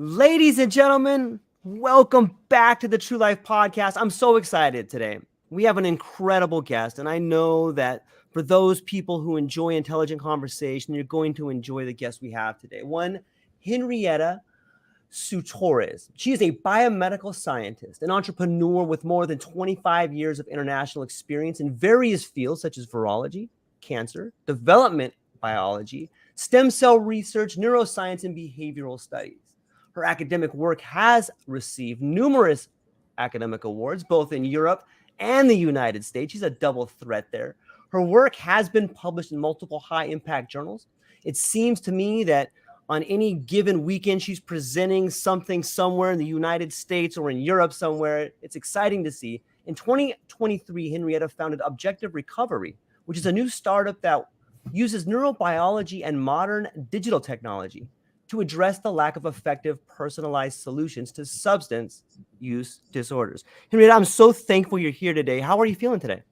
Ladies and gentlemen, welcome back to the True Life Podcast. I'm so excited today. We have an incredible guest, and I know that for those people who enjoy intelligent conversation, you're going to enjoy the guest we have today. One, Henrietta Szutorisz. She is a biomedical scientist, an entrepreneur with more than 25 years of international experience in various fields such as virology, cancer, development biology, stem cell research, neuroscience, and behavioral studies. Her academic work has received numerous academic awards, both in Europe and the United States. She's a double threat there. Her work has been published in multiple high-impact journals. It seems to me that on any given weekend, she's presenting something somewhere in the United States or in Europe somewhere. It's exciting to see. In 2023, Henrietta founded Objective Recovery, which is a new startup that uses neurobiology and modern digital technology to address the lack of effective personalized solutions to substance use disorders. Henrietta, I'm so thankful you're here today. How are you feeling today?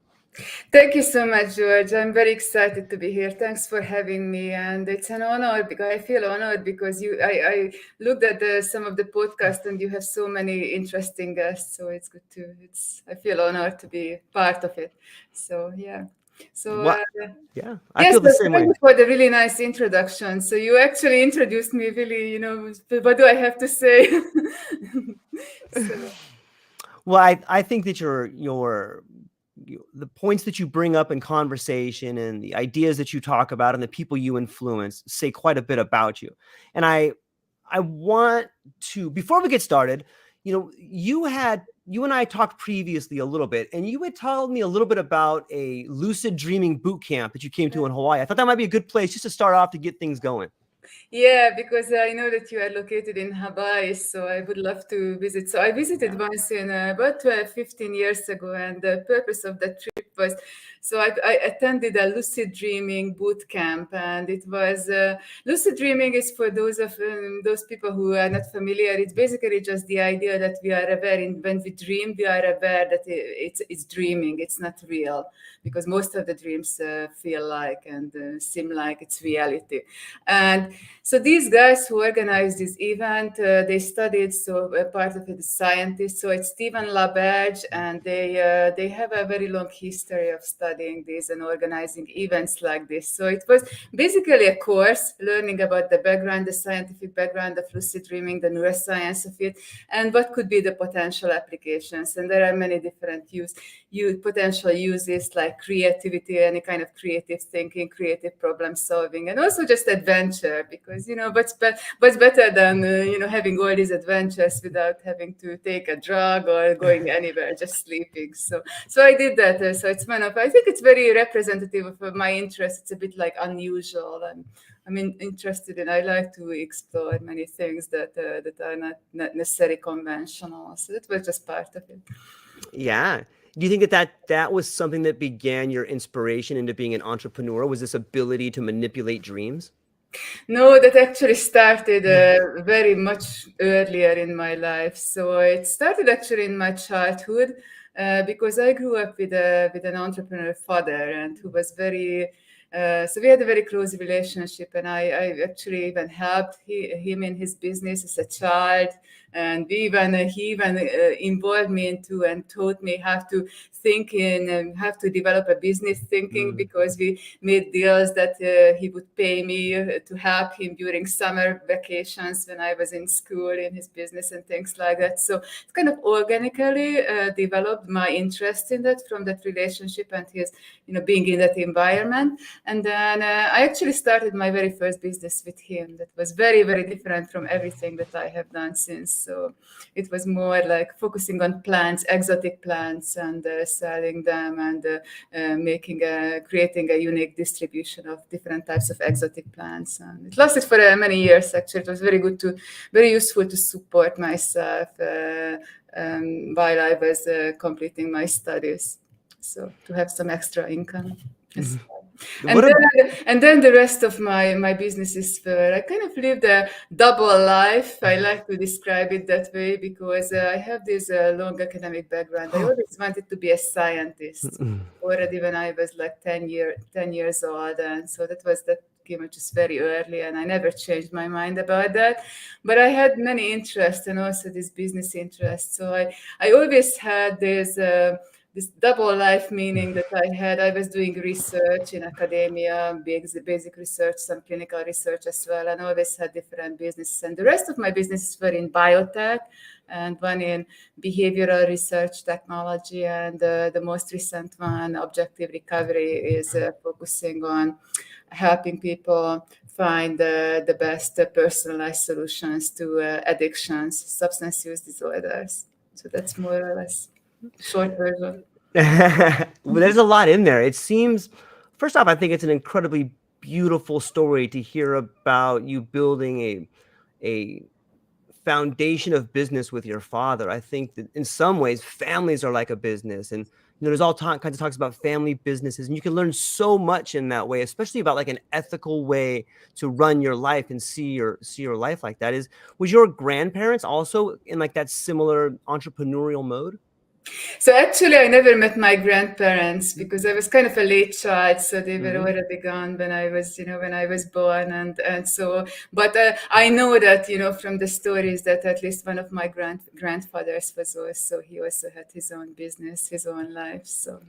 Thank you so much, George. I'm very excited to be here. Thanks for having me, and it's an honor because I feel honored because I looked at some of the podcast and you have so many interesting guests. So it's good to. I feel honored to be part of it. So yeah. So I feel the same way. Thank you for the really nice introduction. So you actually introduced me really. What do I have to say? Well, I think that the points that you bring up in conversation and the ideas that you talk about and the people you influence say quite a bit about you. And I want to, before we get started, you and I talked previously a little bit, and you had told me a little bit about a lucid dreaming boot camp that you came to in Hawaii. I thought that might be a good place just to start off to get things going. Yeah, because I know that you are located in Hawaii, so I would love to visit. So I visited once in about 15 years ago, and the purpose of that trip was, so I attended a lucid dreaming boot camp, and it was, lucid dreaming is for those people who are not familiar. It's basically just the idea that we are aware, when we dream, we are aware that it's dreaming, it's not real, because most of the dreams feel like and seem like it's reality. And so these guys who organized this event, they studied, so part of it is scientists. So it's Stephen LaBerge, and they have a very long history of studying this and organizing events like this. So it was basically a course learning about the background, the scientific background of lucid dreaming, the neuroscience of it, and what could be the potential applications. And there are many different potential uses like creativity, any kind of creative thinking, creative problem solving, and also just adventure. Because what's better than having all these adventures without having to take a drug or going anywhere, just sleeping. So I did that. So it's I think it's very representative of my interest. It's a bit like unusual, and I'm interested in. I like to explore many things that are not necessarily conventional. So that was just part of it. Yeah. Do you think that was something that began your inspiration into being an entrepreneur? Was this ability to manipulate dreams? No, that actually started very much earlier in my life. So it started actually in my childhood because I grew up with an entrepreneur father, and who was very. So we had a very close relationship, and I actually even helped him in his business as a child. And he even involved me into and taught me how to think and how to develop a business thinking, because we made deals that he would pay me to help him during summer vacations when I was in school in his business and things like that. So it kind of organically developed my interest in that from that relationship and his, being in that environment. And then I actually started my very first business with him. That was very, very different from everything that I have done since. So it was more like focusing on plants, exotic plants, and selling them, and creating a unique distribution of different types of exotic plants. And it lasted for many years. Actually, it was very useful to support myself while I was completing my studies. So to have some extra income. Yes. And then the rest of my businesses were, I kind of lived a double life. I like to describe it that way because I have this long academic background. I always wanted to be a scientist already when I was like 10 years old. And so that chemo just very early, and I never changed my mind about that. But I had many interests and also this business interest. So I always had this double life, meaning that I was doing research in academia, basic research, some clinical research as well, and always had different businesses. And the rest of my businesses were in biotech, and one in behavioral research technology, and the most recent one, objective recovery, is focusing on helping people find the best personalized solutions to addictions, substance use disorders. So that's more or less short version. Well, there's a lot in there. It seems, first off, I think it's an incredibly beautiful story to hear about you building a foundation of business with your father. I think that in some ways families are like a business, and there's all kinds of talks about family businesses, and you can learn so much in that way, especially about like an ethical way to run your life and see your life like that. Was your grandparents also in like that similar entrepreneurial mode? So actually, I never met my grandparents because I was kind of a late child. So they were already gone when I was, when I was born, and so. But I know that, from the stories that at least one of my grandfathers was also, he also had his own business, his own life. So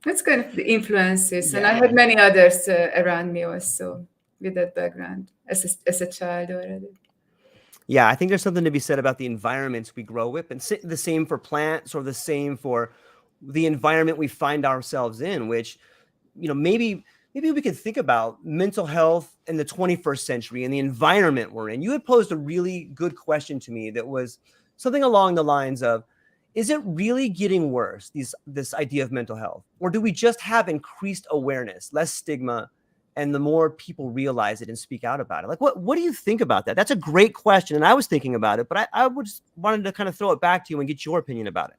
that's kind of the influences, and I had many others around me also with that background as a child already. Yeah, I think there's something to be said about the environments we grow with, and the same for plants, or the same for the environment we find ourselves in, which, maybe we could think about mental health in the 21st century and the environment we're in. You had posed a really good question to me that was something along the lines of, is it really getting worse, this idea of mental health? Or do we just have increased awareness, less stigma, and the more people realize it and speak out about it? Like, what do you think about that? That's a great question, and I was thinking about it, but I just wanted to kind of throw it back to you and get your opinion about it.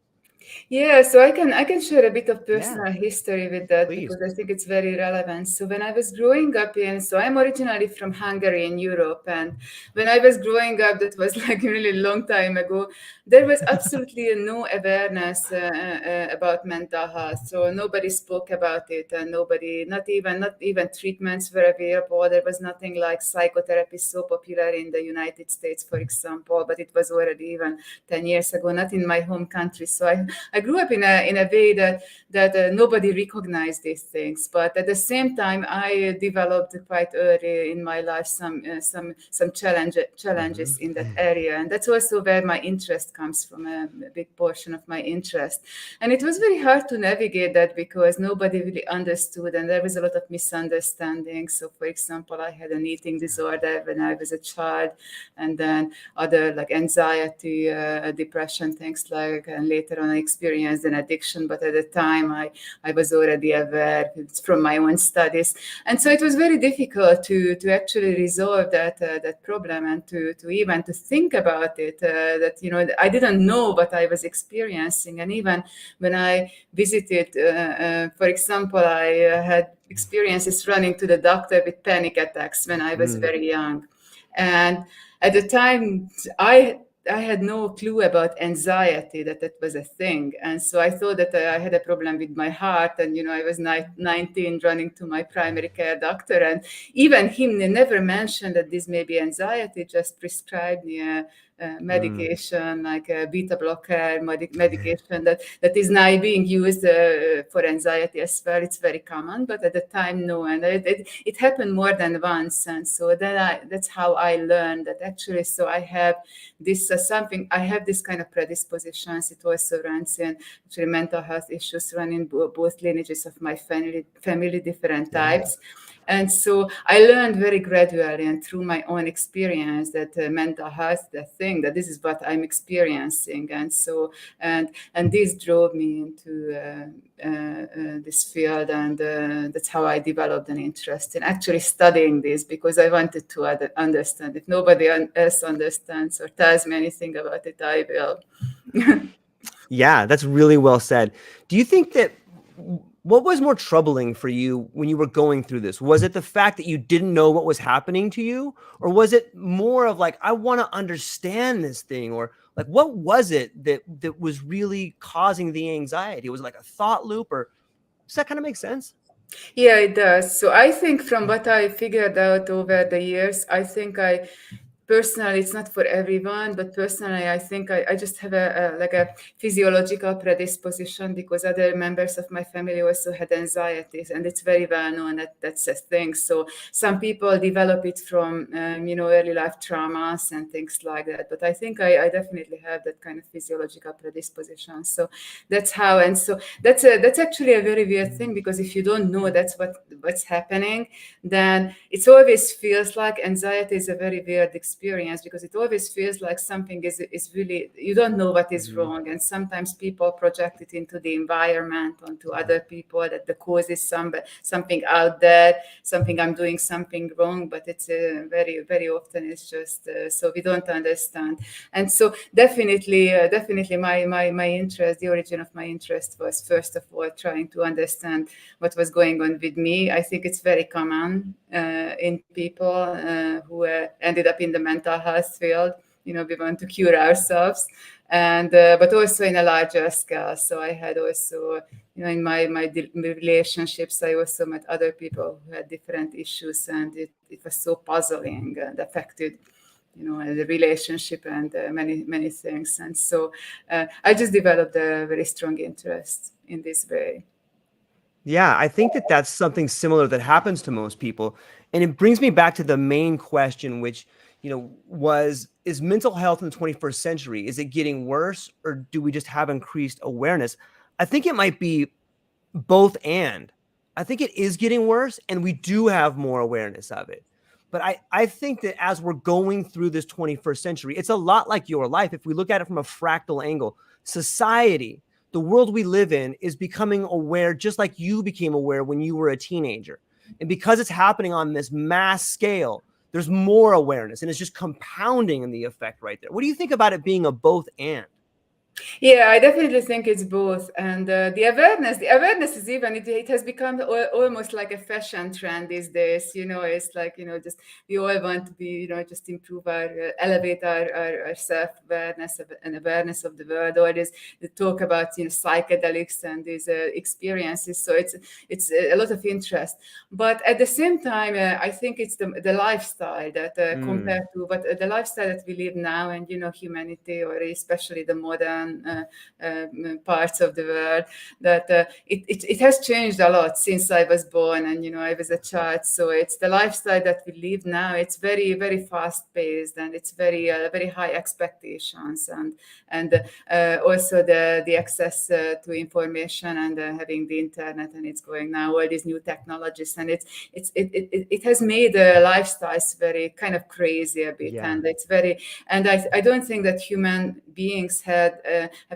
Yeah, so I can share a bit of personal Yeah, history with that please. because I think it's very relevant. So when I was growing up so I'm originally from Hungary in Europe, and when I was growing up, that was like a really long time ago, there was absolutely no awareness about mental health. So nobody spoke about it, and not even treatments were available. There was nothing like psychotherapy so popular in the United States, for example, but it was already even 10 years ago, not in my home country. So I grew up in a way that nobody recognized these things, but at the same time, I developed quite early in my life some challenges in that area, and that's also where my interest comes from. A big portion of my interest, and it was very hard to navigate that because nobody really understood, and there was a lot of misunderstanding. So, for example, I had an eating disorder when I was a child, and then other like anxiety, depression, things like, and later on I experienced an addiction, but at the time I was already aware from my own studies. And so it was very difficult to actually resolve that problem, and to even to think about it, that I didn't know what I was experiencing. And even when I visited, for example, I had experiences running to the doctor with panic attacks when I was very young. And at the time, I had no clue about anxiety, that was a thing. And so I thought that I had a problem with my heart. And, I was 19 running to my primary care doctor. And even him never mentioned that this may be anxiety, just prescribed me a medication, like a beta blocker medication that is now being used for anxiety as well. It's very common, but at the time, no. And it happened more than once. And so that's how I learned that actually, so I have this I have this kind of predispositions. It also runs in actually mental health issues run in both lineages of my family different types. And so I learned very gradually and through my own experience that mental health, the thing, that this is what I'm experiencing. And so, and this drove me into this field. And that's how I developed an interest in actually studying this, because I wanted to understand. If nobody else understands or tells me anything about it, I will. Yeah, that's really well said. Do you think that what was more troubling for you when you were going through this? Was it the fact that you didn't know what was happening to you? Or was it more of like, I want to understand this thing? Or like, what was it that was really causing the anxiety? Was it like a thought loop? Or does that kind of make sense? Yeah, it does. So I think from what I figured out over the years, I think I personally, it's not for everyone, but personally, I think I just have a physiological predisposition because other members of my family also had anxieties, and it's very well known that that's a thing. So some people develop it from early life traumas and things like that. But I think I definitely have that kind of physiological predisposition. So that's how, and so that's actually a very weird thing because if you don't know that's what's happening, then it always feels like anxiety is a very weird experience because it always feels like something is really, you don't know what is wrong, and sometimes people project it into the environment, onto other people, that the cause is something out there, something I'm doing something wrong, but it's very very often it's just so we don't understand. And so definitely my interest, the origin of my interest was first of all trying to understand what was going on with me. I think it's very common in people who ended up in the mental health field. We want to cure ourselves, and but also in a larger scale. So I had also, in my relationships, I also met other people who had different issues, and it was so puzzling and affected the relationship and many things. And so I just developed a very strong interest in this way. Yeah, I think that that's something similar that happens to most people. And it brings me back to the main question, which, is mental health in the 21st century, is it getting worse or do we just have increased awareness? I think it might be both and. I think it is getting worse and we do have more awareness of it. But I think that as we're going through this 21st century, it's a lot like your life. If we look at it from a fractal angle, society, the world we live in is becoming aware, just like you became aware when you were a teenager. And because it's happening on this mass scale, there's more awareness and it's just compounding in the effect right there. What do you think about it being a both and? Yeah, I definitely think it's both, and the awareness is even it has become almost like a fashion trend these days. It's like just we all want to be just improve our elevate our self awareness and awareness of the world. Or this the talk about psychedelics and these experiences. So it's a lot of interest, but at the same time, I think it's the lifestyle that compared to the lifestyle that we live now, and humanity, or especially the modern parts of the world, that it has changed a lot since I was born and I was a child. So it's the lifestyle that we live now. It's very very fast paced, and it's very high expectations, and also the access to information, and having the internet, and it's going now all these new technologies, and it has made lifestyles very kind of crazy a bit. Yeah. And it's very, and I don't think that human beings have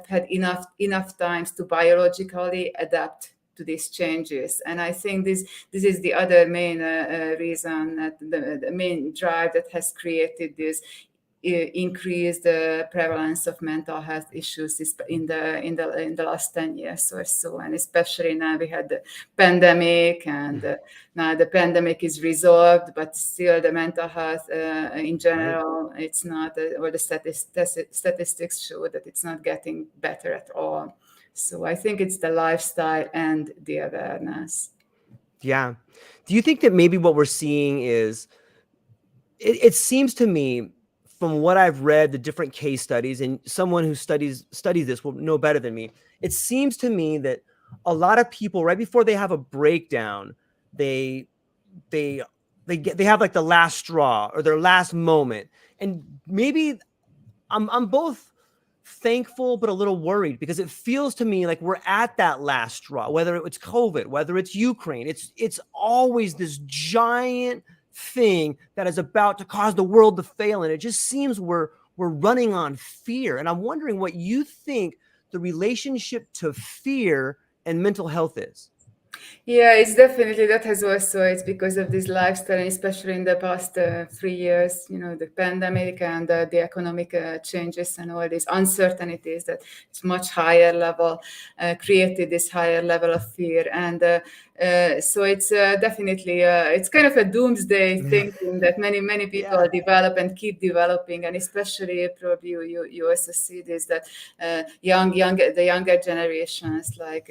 had enough times to biologically adapt to these changes. And I think this is the other main reason, that the main drive that has created this increased prevalence of mental health issues in the last 10 years or so. And especially now we had the pandemic, and now the pandemic is resolved, but still the mental health in general, it's not, or the statistics show that it's not getting better at all. So I think it's the lifestyle and the awareness. Yeah. Do you think that maybe what we're seeing is, it seems to me from what I've read, the different case studies, and someone who studies this will know better than me. It seems to me that a lot of people, right before they have a breakdown, they have like the last straw or their last moment. And maybe I'm both thankful but a little worried, because it feels to me like we're at that last straw, whether it's COVID, whether it's Ukraine. It's always this giant thing that is about to cause the world to fail, and it just seems we're running on fear. And I'm wondering what you think the relationship to fear and mental health is. Yeah, it's definitely, that has also, it's because of this lifestyle, and especially in the past 3 years, the pandemic and the economic changes and all these uncertainties, that it's much higher level, created this higher level of fear. And So it's definitely it's kind of a doomsday thinking that many people Yeah. develop and keep developing, and especially probably you also see this, that the younger generations, like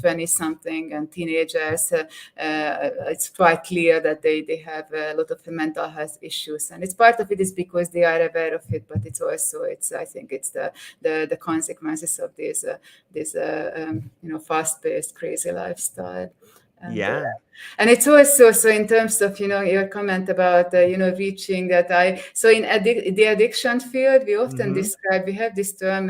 20 something and teenagers, it's quite clear that they have a lot of mental health issues, and it's part of it is because they are aware of it, but it's also I think it's the consequences of this fast-paced crazy lifestyle. And Yeah. and it's also, so in terms of your comment about reaching that, so in the addiction field we often describe, we have this term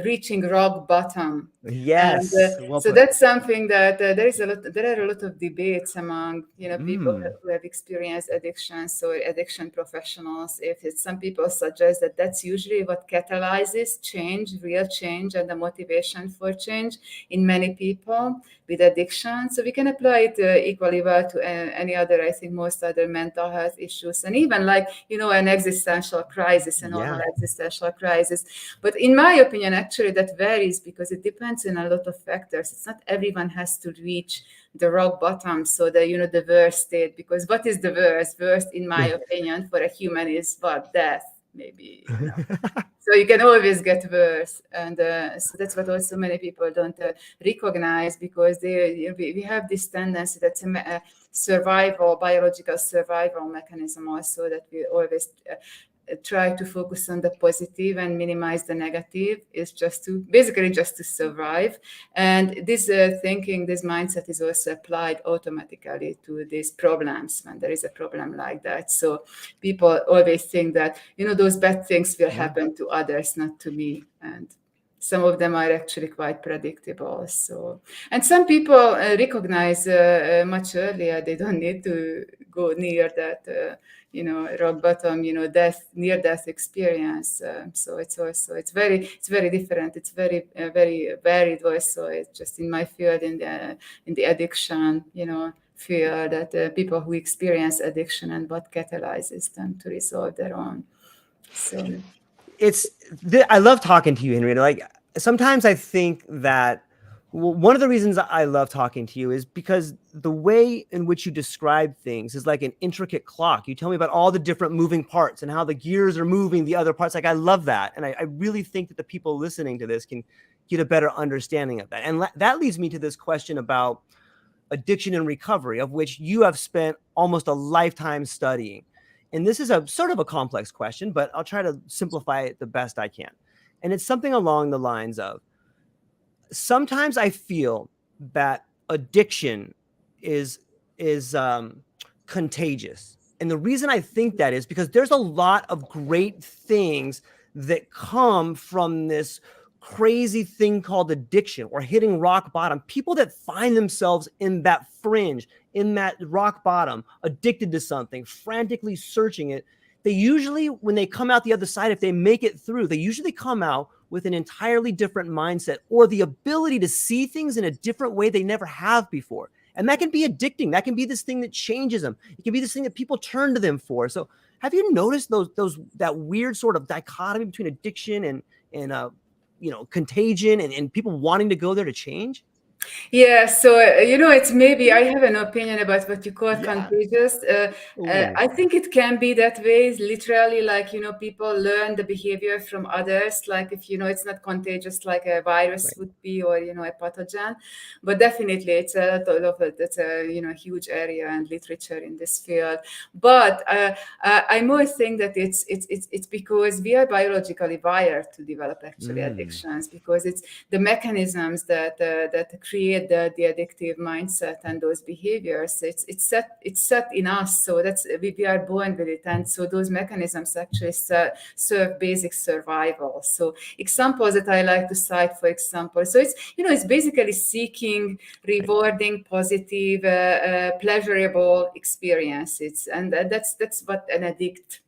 reaching rock bottom. And Yes. Well so put. that's something that there are a lot of debates among people who have experienced addictions or addiction professionals. If it's, some people suggest that that's usually what catalyzes change, real change, and the motivation for change in many people with addiction. So we can apply it equally well to any other, I think most other mental health issues, and even like an existential crisis, a normal existential crisis. But in my opinion, actually that varies because it depends on a lot of factors. It's not everyone has to reach the rock bottom, so the worst state, because what is the worst in my opinion for a human is what? Death, maybe. So you can always get worse, and so that's what also many people don't recognize, because we have this tendency that's a biological survival mechanism also, that we always try to focus on the positive and minimize the negative, is just to survive. And this thinking, this mindset is also applied automatically to these problems when there is a problem like that. So people always think that those bad things will happen to others, not to me, and some of them are actually quite predictable. So, and some people recognize much earlier, they don't need to go near that rock bottom, near death experience. So it's very different. It's very varied also. It's just in my field, in the addiction, field, that people who experience addiction and what catalyzes them to resolve their own. So I love talking to you, Henrietta. Like, sometimes I think that one of the reasons I love talking to you is because the way in which you describe things is like an intricate clock. You tell me about all the different moving parts and how the gears are moving the other parts. Like, I love that. And I really think that the people listening to this can get a better understanding of that. And that leads me to this question about addiction and recovery, of which you have spent almost a lifetime studying. And this is a sort of a complex question, but I'll try to simplify it the best I can. And it's something along the lines of, sometimes I feel that addiction is contagious. And the reason I think that is because there's a lot of great things that come from this crazy thing called addiction, or hitting rock bottom. People that find themselves in that fringe, in that rock bottom, addicted to something, frantically searching it, they usually, when they come out the other side, if they make it through, they usually come out with an entirely different mindset, or the ability to see things in a different way they never have before. And that can be addicting. That can be this thing that changes them. It can be this thing that people turn to them for. So have you noticed that weird sort of dichotomy between addiction and contagion and people wanting to go there to change? Yeah, so it's, maybe I have an opinion about what you call contagious. I think it can be that way, literally, like people learn the behavior from others. Like, if it's not contagious like a virus would be, or a pathogen, but definitely it's a lot of it. It's a huge area and literature in this field. But I more think that it's because we are biologically wired to develop actually addictions, because it's the mechanisms that create the addictive mindset and those behaviors. It's set in us, so that's we are born with it, and so those mechanisms actually serve basic survival. So examples that I like to cite, for example, so it's basically seeking rewarding, positive, pleasurable experiences, and that's what an addict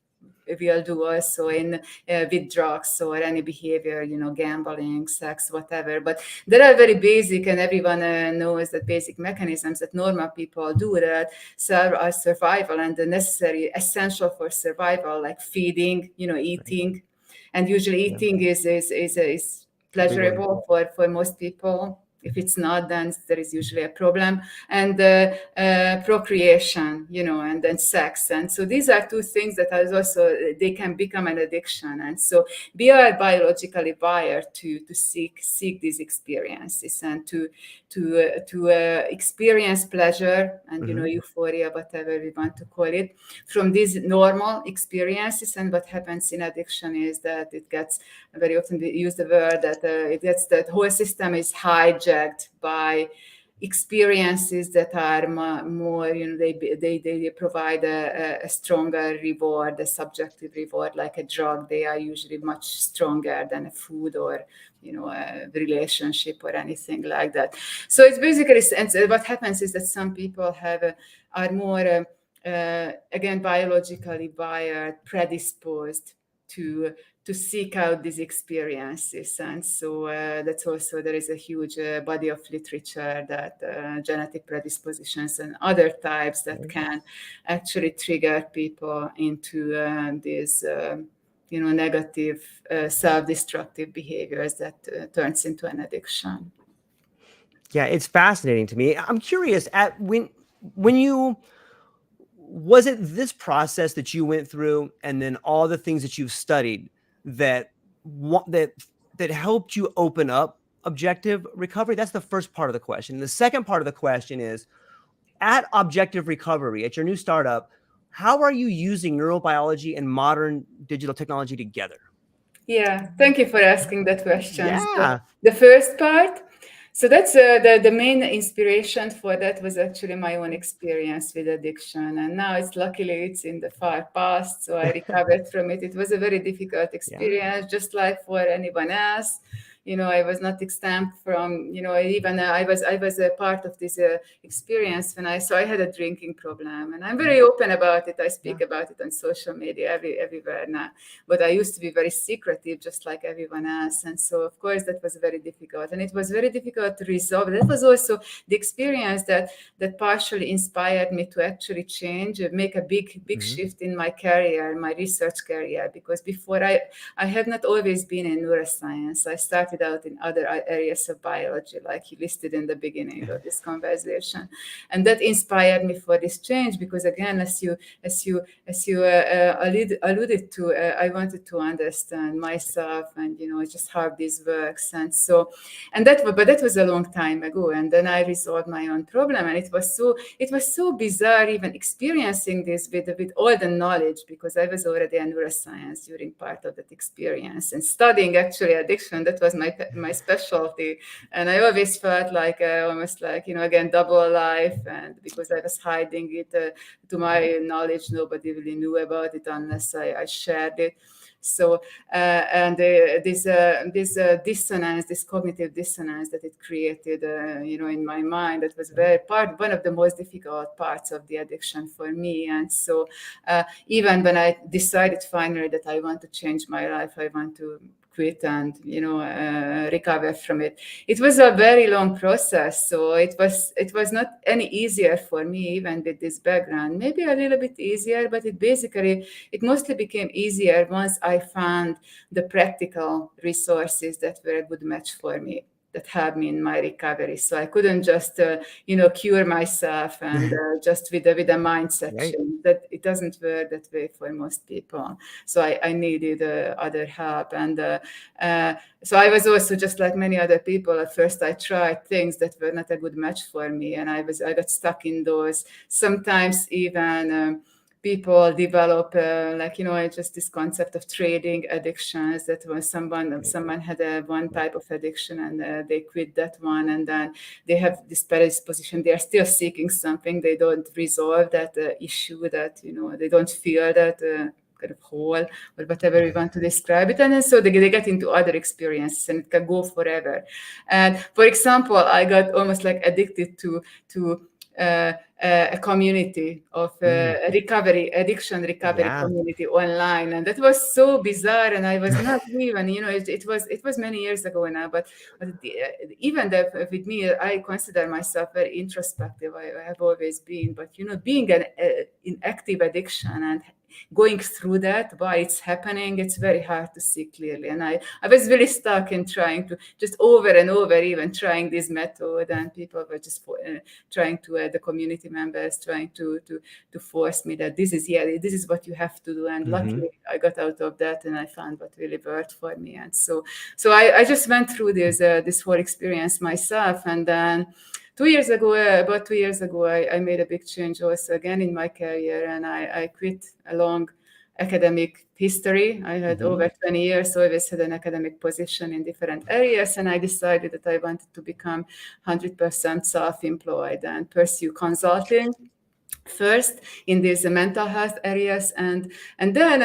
will do also in with drugs or any behavior, gambling, sex, whatever. But there are very basic, and everyone knows that basic mechanisms that normal people do that serve our survival and the necessary essential for survival, like feeding, eating. And usually eating is pleasurable for most people. If it's not, then there is usually a problem. And procreation, and then sex. And so these are two things that are also, they can become an addiction. And so we are biologically wired to seek these experiences and to experience pleasure and, euphoria, whatever we want to call it, from these normal experiences. And what happens in addiction is that it gets, very often we use the word that that whole system is hijacked by experiences that are more, they provide a stronger reward, a subjective reward, like a drug. They are usually much stronger than a food or, a relationship or anything like that. So it's basically, and what happens is that some people are more, again, biologically wired, predisposed to seek out these experiences. And so that's also, there is a huge body of literature that genetic predispositions and other types that can actually trigger people into these negative self-destructive behaviors that turns into an addiction. Yeah, it's fascinating to me. I'm curious, when you, was it this process that you went through and then all the things that you've studied that helped you open up objective recovery? That's the first part of the question. The second part of the question is, at Objective Recovery, at your new startup, how are you using neurobiology and modern digital technology together? Yeah, thank you for asking that question. Yeah. So the first part, so that's the main inspiration for that was actually my own experience with addiction. And now luckily it's in the far past, so I recovered from it. It was a very difficult experience, just like for anyone else. I was not exempt from, even I was a part of this experience when I had a drinking problem, and I'm very open about it. I speak about it on social media everywhere now, but I used to be very secretive, just like everyone else. And so, of course, that was very difficult, and it was very difficult to resolve. That was also the experience that partially inspired me to actually change, make a big shift in my career, my research career, because before I have not always been in neuroscience. I started out in other areas of biology, like you listed in the beginning of this conversation, and that inspired me for this change. Because again, as you alluded to, I wanted to understand myself and just how this works, and that was a long time ago. And then I resolved my own problem, and it was so bizarre even experiencing this with all the knowledge, because I was already a neuroscience during part of that experience and studying actually addiction. That was my specialty, and I always felt like almost like again double life, and because I was hiding it, to my knowledge nobody really knew about it unless I shared it. So this dissonance, this cognitive dissonance that it created, in my mind, that was one of the most difficult parts of the addiction for me. And so even when I decided finally that I want to change my life, I want to quit and recover from it, it was a very long process. So it was not any easier for me, even with this background. Maybe a little bit easier, but it mostly became easier once I found the practical resources that were a good match for me, that helped me in my recovery. So I couldn't just cure myself and just with a mindset change. That it doesn't work that way for most people. So I needed other help, and so I was also just like many other people. At first, I tried things that were not a good match for me, and I got stuck in those. Sometimes even people develop just this concept of trading addictions, that when someone had one type of addiction and they quit that one, and then they have this predisposition, they are still seeking something, they don't resolve that issue, that they don't feel that kind of whole, or whatever we want to describe it, and then so they get into other experiences, and it can go forever. And for example, I got almost like addicted to a community of addiction recovery community online, and that was so bizarre. And I was not even, it was many years ago now, but even with me, I consider myself very introspective. I have always been, but being in active addiction and going through that, why it's happening, it's very hard to see clearly. And I was really stuck in trying to just over and over, even trying this method, and people were just trying to, the community members trying to force me that this is what you have to do. And luckily I got out of that and I found what really worked for me. And so I just went through this whole experience myself. And then about 2 years ago, I made a big change also again in my career, and I quit a long academic history. I had over 20 years, so I always had an academic position in different areas, and I decided that I wanted to become 100% self-employed and pursue consulting first in these mental health areas, and then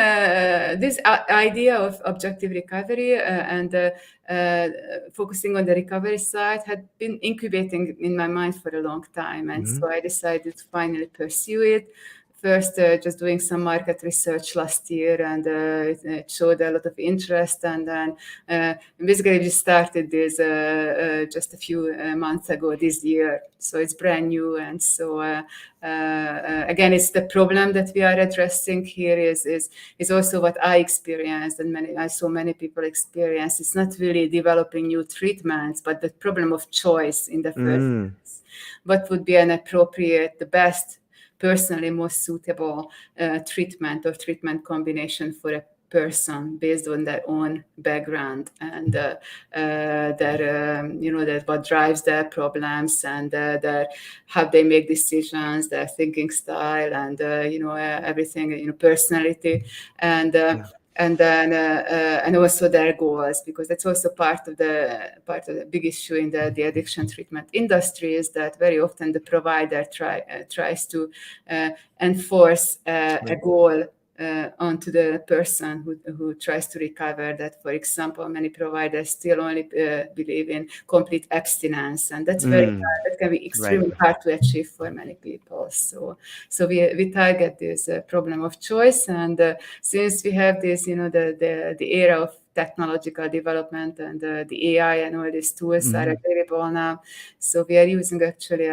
this idea of objective recovery and focusing on the recovery side had been incubating in my mind for a long time. And so I decided to finally pursue it. First, just doing some market research last year, and it showed a lot of interest. And then basically we started this just a few months ago this year. So it's brand new. And so again, it's the problem that we are addressing here is also what I experienced, and I saw many people experience. It's not really developing new treatments, but the problem of choice in the first place. What would be an appropriate, the best, personally most suitable treatment or treatment combination for a person based on their own background and that what drives their problems and how they make decisions, their thinking style, and everything, personality, and then and also their goals, because that's also part of the big issue in the addiction treatment industry, is that very often the provider tries to enforce a goal onto the person who tries to recover. That, for example, many providers still only believe in complete abstinence, and that's very hard. That can be extremely hard to achieve for many people. So we target this problem of choice, and since we have this, the era of technological development and the AI and all these tools are available now, so we are using actually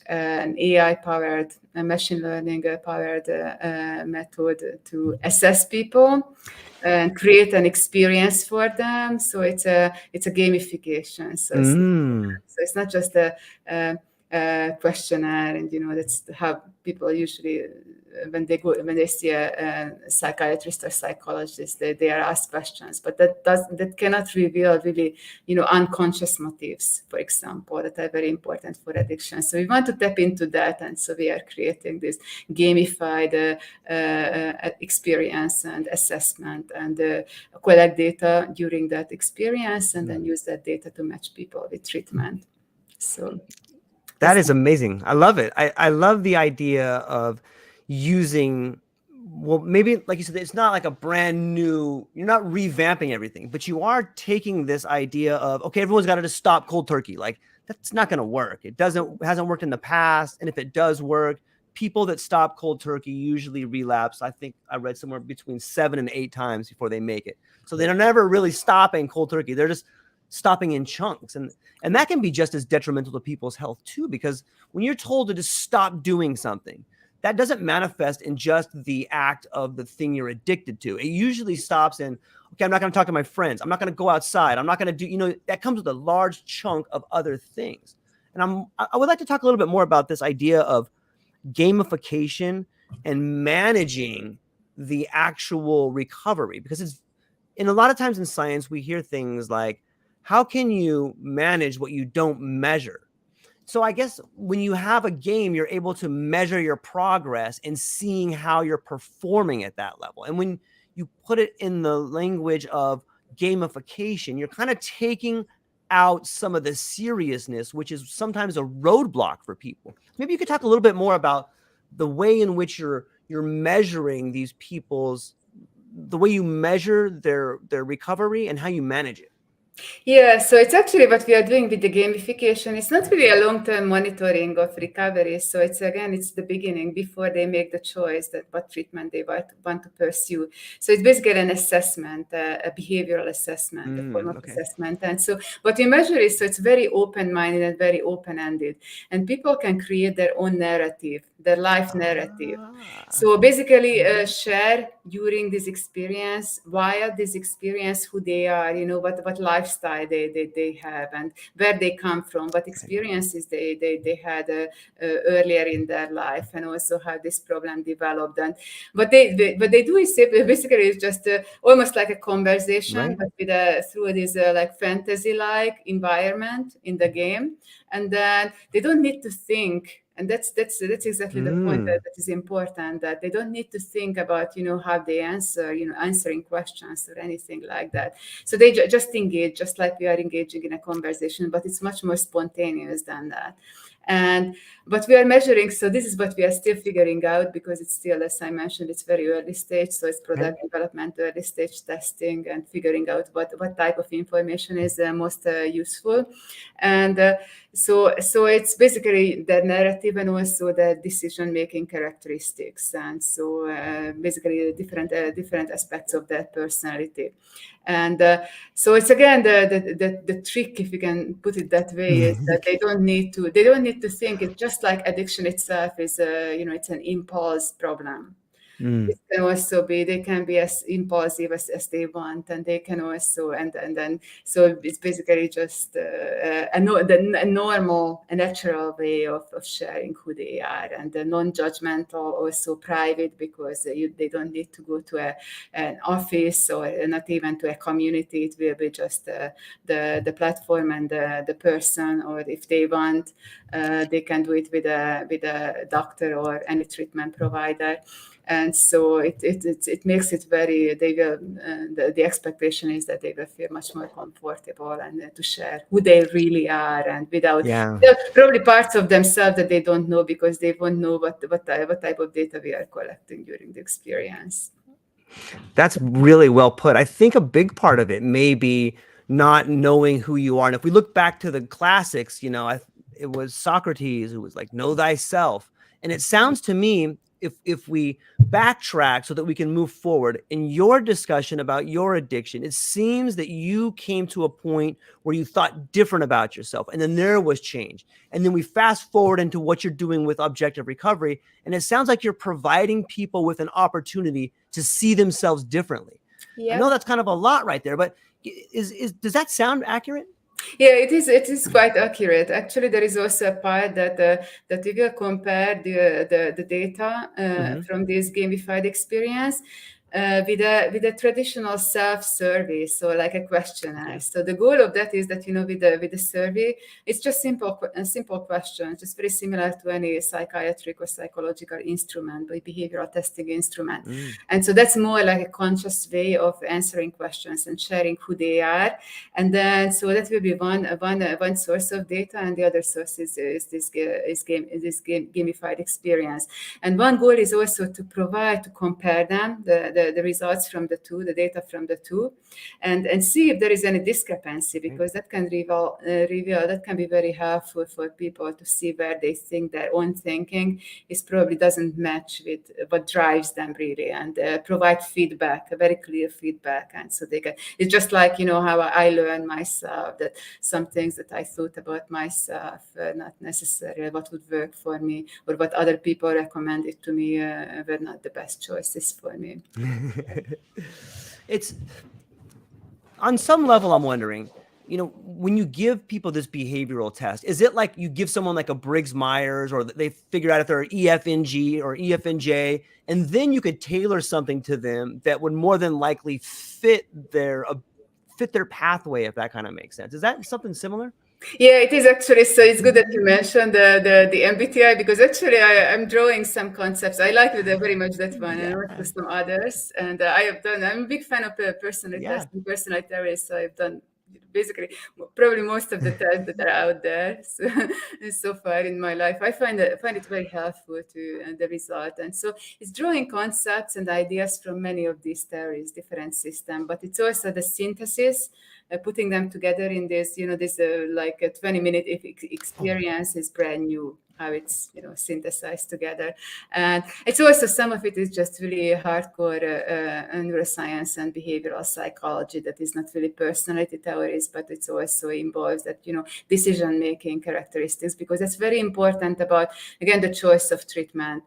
an AI-powered, machine learning-powered method to assess people and create an experience for them. So it's a gamification. So it's not just a questionnaire, and that's how people usually, when they see a psychiatrist or psychologist, they are asked questions, but that cannot reveal really unconscious motives, for example, that are very important for addiction. So we want to tap into that, and so we are creating this gamified experience and assessment, and collect data during that experience, and then use that data to match people with treatment. So that is amazing. I love it. I love the idea of using, well, maybe like you said, it's not like a brand new, you're not revamping everything, but you are taking this idea of, okay, everyone's got to just stop cold turkey. Like, that's not going to work. It hasn't worked in the past. And if it does work, people that stop cold turkey usually relapse. I think I read somewhere between 7 and 8 times before they make it. So they're never really stopping cold turkey. They're just stopping in chunks. And that can be just as detrimental to people's health too, because when you're told to just stop doing something, that doesn't manifest in just the act of the thing you're addicted to. It usually stops in, okay, I'm not going to talk to my friends. I'm not going to go outside. I'm not going to do, that comes with a large chunk of other things. And I would like to talk a little bit more about this idea of gamification and managing the actual recovery, because a lot of times in science, we hear things like, how can you manage what you don't measure? So I guess when you have a game, you're able to measure your progress and seeing how you're performing at that level. And when you put it in the language of gamification, you're kind of taking out some of the seriousness, which is sometimes a roadblock for people. Maybe you could talk a little bit more about the way in which you're measuring these people's, the way you measure their recovery and how you manage it. Yeah, so it's actually what we are doing with the gamification. It's not really a long-term monitoring of recovery. So it's the beginning before they make the choice that what treatment they want to pursue. So it's basically an assessment, a behavioral assessment, a form of assessment. And so what we measure is, so it's very open-minded and very open-ended. And people can create their own narrative their life narrative. So basically share during this experience, via this experience, who they are, what lifestyle they have, and where they come from, what experiences they had earlier in their life, and also how this problem developed. And what they do is basically it's just almost like a conversation, but with through this like fantasy-like environment in the game, and then they don't need to think. And that's exactly the point that is important, that they don't need to think about how they answer, answering questions or anything like that. So they just engage, just like we are engaging in a conversation, but it's much more spontaneous than that. But we are measuring, so this is what we are still figuring out, because it's still, as I mentioned, it's very early stage. So it's product development, early stage testing, and figuring out what type of information is most useful. And so it's basically the narrative and also the decision-making characteristics. And so basically different aspects of that personality. And so it's again the trick, if you can put it that way, is that they don't need to think. It's just like addiction itself is it's an impulse problem. It can also be, they can be as impulsive as they want, and they can also and then so it's basically just a normal, a natural way of sharing who they are, and non-judgmental, also private, because they don't need to go to an office or not even to a community. It will be just the platform and the person, or if they want, they can do it with a doctor or any treatment provider. And so it makes it very, they will, the expectation is that they will feel much more comfortable and to share who they really are, and without probably parts of themselves that they don't know, because they won't know what type of data we are collecting during the experience. That's really well put. I think a big part of it may be not knowing who you are. And if we look back to the classics, it was Socrates who was like, know thyself. And it sounds to me, if we backtrack so that we can move forward in your discussion about your addiction, it seems that you came to a point where you thought different about yourself, and then there was change. And then we fast forward into what you're doing with objective recovery, and it sounds like you're providing people with an opportunity to see themselves differently. I know that's kind of a lot right there, but does that sound accurate? Yeah, it is quite accurate. Actually, there is also a part that we will compare the data from this gamified experience with a traditional self-survey, so like a questionnaire. So the goal of that is that with the survey, it's just simple questions, just very similar to any psychiatric or psychological instrument, or behavioral testing instrument. And so that's more like a conscious way of answering questions and sharing who they are. And then so that will be one source of data, and the other source is this gamified experience. And one goal is also to compare them, the results from the two, the data from the two, and see if there is any discrepancy, because that can reveal that can be very helpful for people to see where they think their own thinking is probably doesn't match with what drives them really, and provide feedback, a very clear feedback. And so they can, it's just like how I learn myself, that some things that I thought about myself not necessarily what would work for me, or what other people recommended to me were not the best choices for me. It's on some level, I'm wondering, when you give people this behavioral test, is it like you give someone like a Briggs-Myers, or they figure out if they're EFNG or EFNJ, and then you could tailor something to them that would more than likely fit their pathway, if that kind of makes sense? Is that something similar? Yeah, it is actually. So it's good that you mentioned the MBTI, because actually I'm drawing some concepts. I like very much that one, and also some others. And I'm a big fan of personality testing, personality areas. So I've done basically probably most of the tests that are out there so far in my life. I find it very helpful to the result. And so it's drawing concepts and ideas from many of these theories, different systems, but it's also the synthesis, putting them together in this, like a 20-minute experience is brand new. it's synthesized together. And it's also, some of it is just really hardcore neuroscience and behavioral psychology that is not really personality theories, but it's also involves that decision making characteristics, because that's very important about, again, the choice of treatment.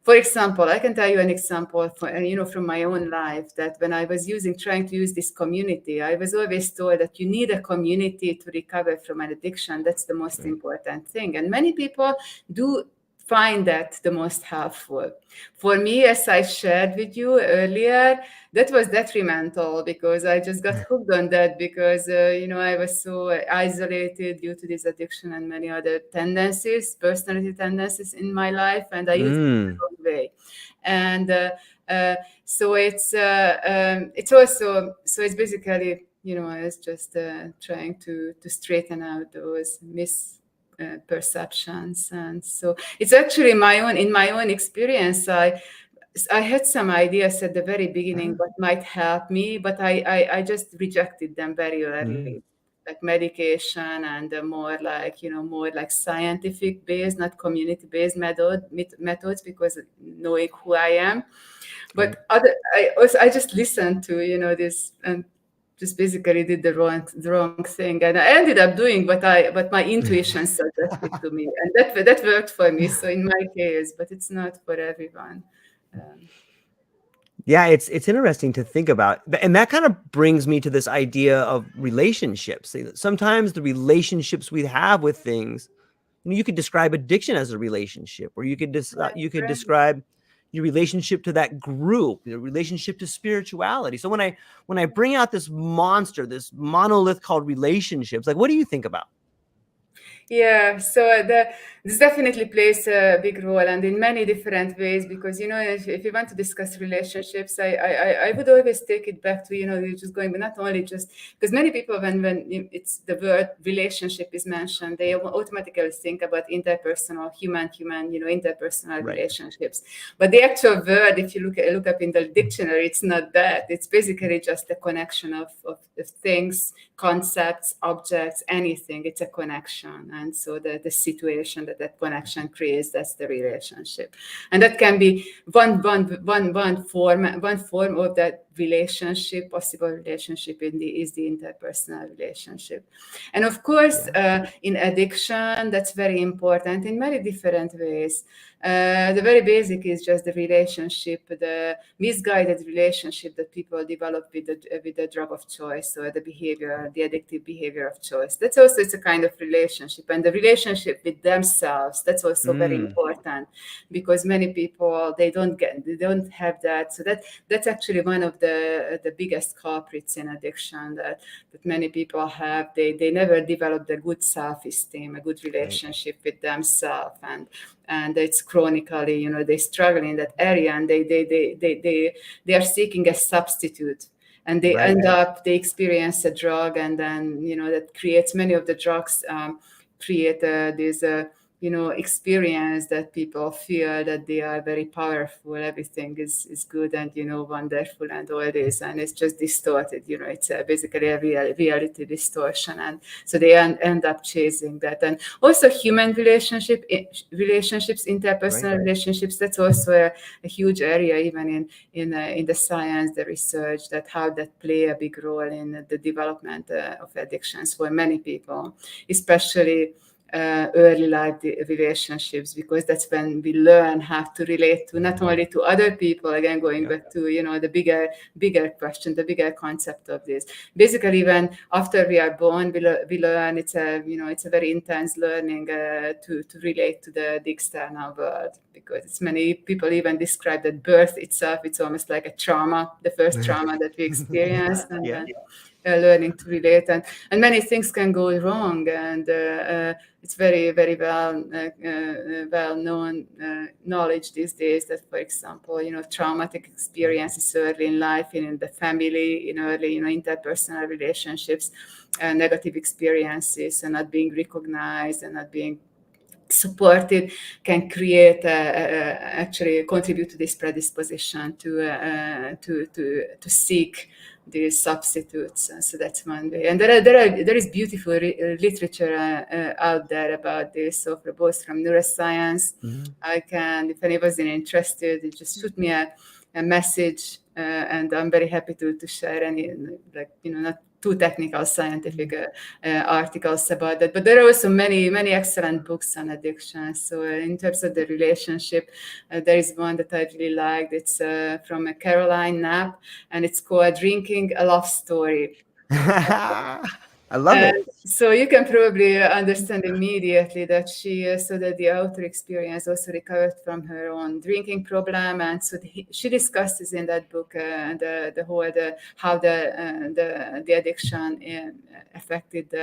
For example, I can tell you an example from my own life, that when I was trying to use this community, I was always told that you need a community to recover from an addiction. That's the most important thing. And many people do find that the most helpful. For me, as I shared with you earlier, that was detrimental, because I just got hooked on that, because I was so isolated due to this addiction and many other personality tendencies in my life, and I used it the wrong way. And so it's basically, I was just trying to straighten out those perceptions. And so it's actually in my own experience, I had some ideas at the very beginning what might help me, but I just rejected them very early, like medication and more like scientific based, not community based methods, because knowing who I am. But I just listened to this, and just basically did the wrong thing, and I ended up doing what my intuition suggested to me, and that worked for me. So in my case, but it's not for everyone. Yeah, it's interesting to think about, and that kind of brings me to this idea of relationships. Sometimes the relationships we have with things, you could describe addiction as a relationship, or you could describe your relationship to that group, your relationship to spirituality. So when I bring out this monster, this monolith called relationships, like, what do you think about? Yeah, so this definitely plays a big role, and in many different ways, because if you want to discuss relationships, I would always take it back to you're just going, but not only just because many people, when it's the word relationship is mentioned, they automatically think about interpersonal, human, interpersonal relationships. But the actual word, if you look up in the dictionary, it's not that. It's basically just a connection of things, concepts, objects, anything. It's a connection. And so the situation that connection creates, that's the relationship. And that can be one form of that relationship, possible relationship is the interpersonal relationship. And of course, in addiction, that's very important in many different ways. The very basic is just the relationship, the misguided relationship that people develop with the drug of choice, or the addictive behavior of choice. That's also, it's a kind of relationship, and the relationship with themselves. That's also very important, because many people they don't have that. So that's actually one of the biggest culprits in addiction that many people have. They never developed a good self-esteem, a good relationship with themselves, and it's chronically, they struggle in that area, and they are seeking a substitute, and they they experience a drug, and then that creates, many of the drugs create this experience that people feel that they are very powerful, everything is good and wonderful and all this, and it's just distorted. It's basically a reality distortion, and so they end up chasing that. And also human relationships, interpersonal relationships, that's also a huge area, even in the science, the research, that how that play a big role in the development of addictions for many people, especially early life relationships, because that's when we learn how to relate to not only to other people, again going back to the bigger question, the bigger concept of this. Basically, when after we are born, we learn, it's a very intense learning to relate to the external world, because it's many people even describe that birth itself, it's almost like a trauma, the first trauma that we experience, and then learning to relate, and many things can go wrong, and it's very, very well known knowledge these days that, for example, traumatic experiences early in life, in the family, in early interpersonal relationships, negative experiences, and not being recognized and not being supported can create actually contribute to this predisposition to seek these substitutes. So that's one way. And there is beautiful literature out there about this, so both from neuroscience. I can, if anybody's interested, just shoot me a message, and I'm very happy to share any, like, not too technical scientific articles about that. But there are also many excellent books on addiction. So in terms of the relationship, there is one that I really liked. It's from Caroline Knapp, and it's called Drinking a Love Story. I love it. So you can probably understand immediately that so that the author experience also recovered from her own drinking problem, and so she discusses in that book the whole how the addiction affected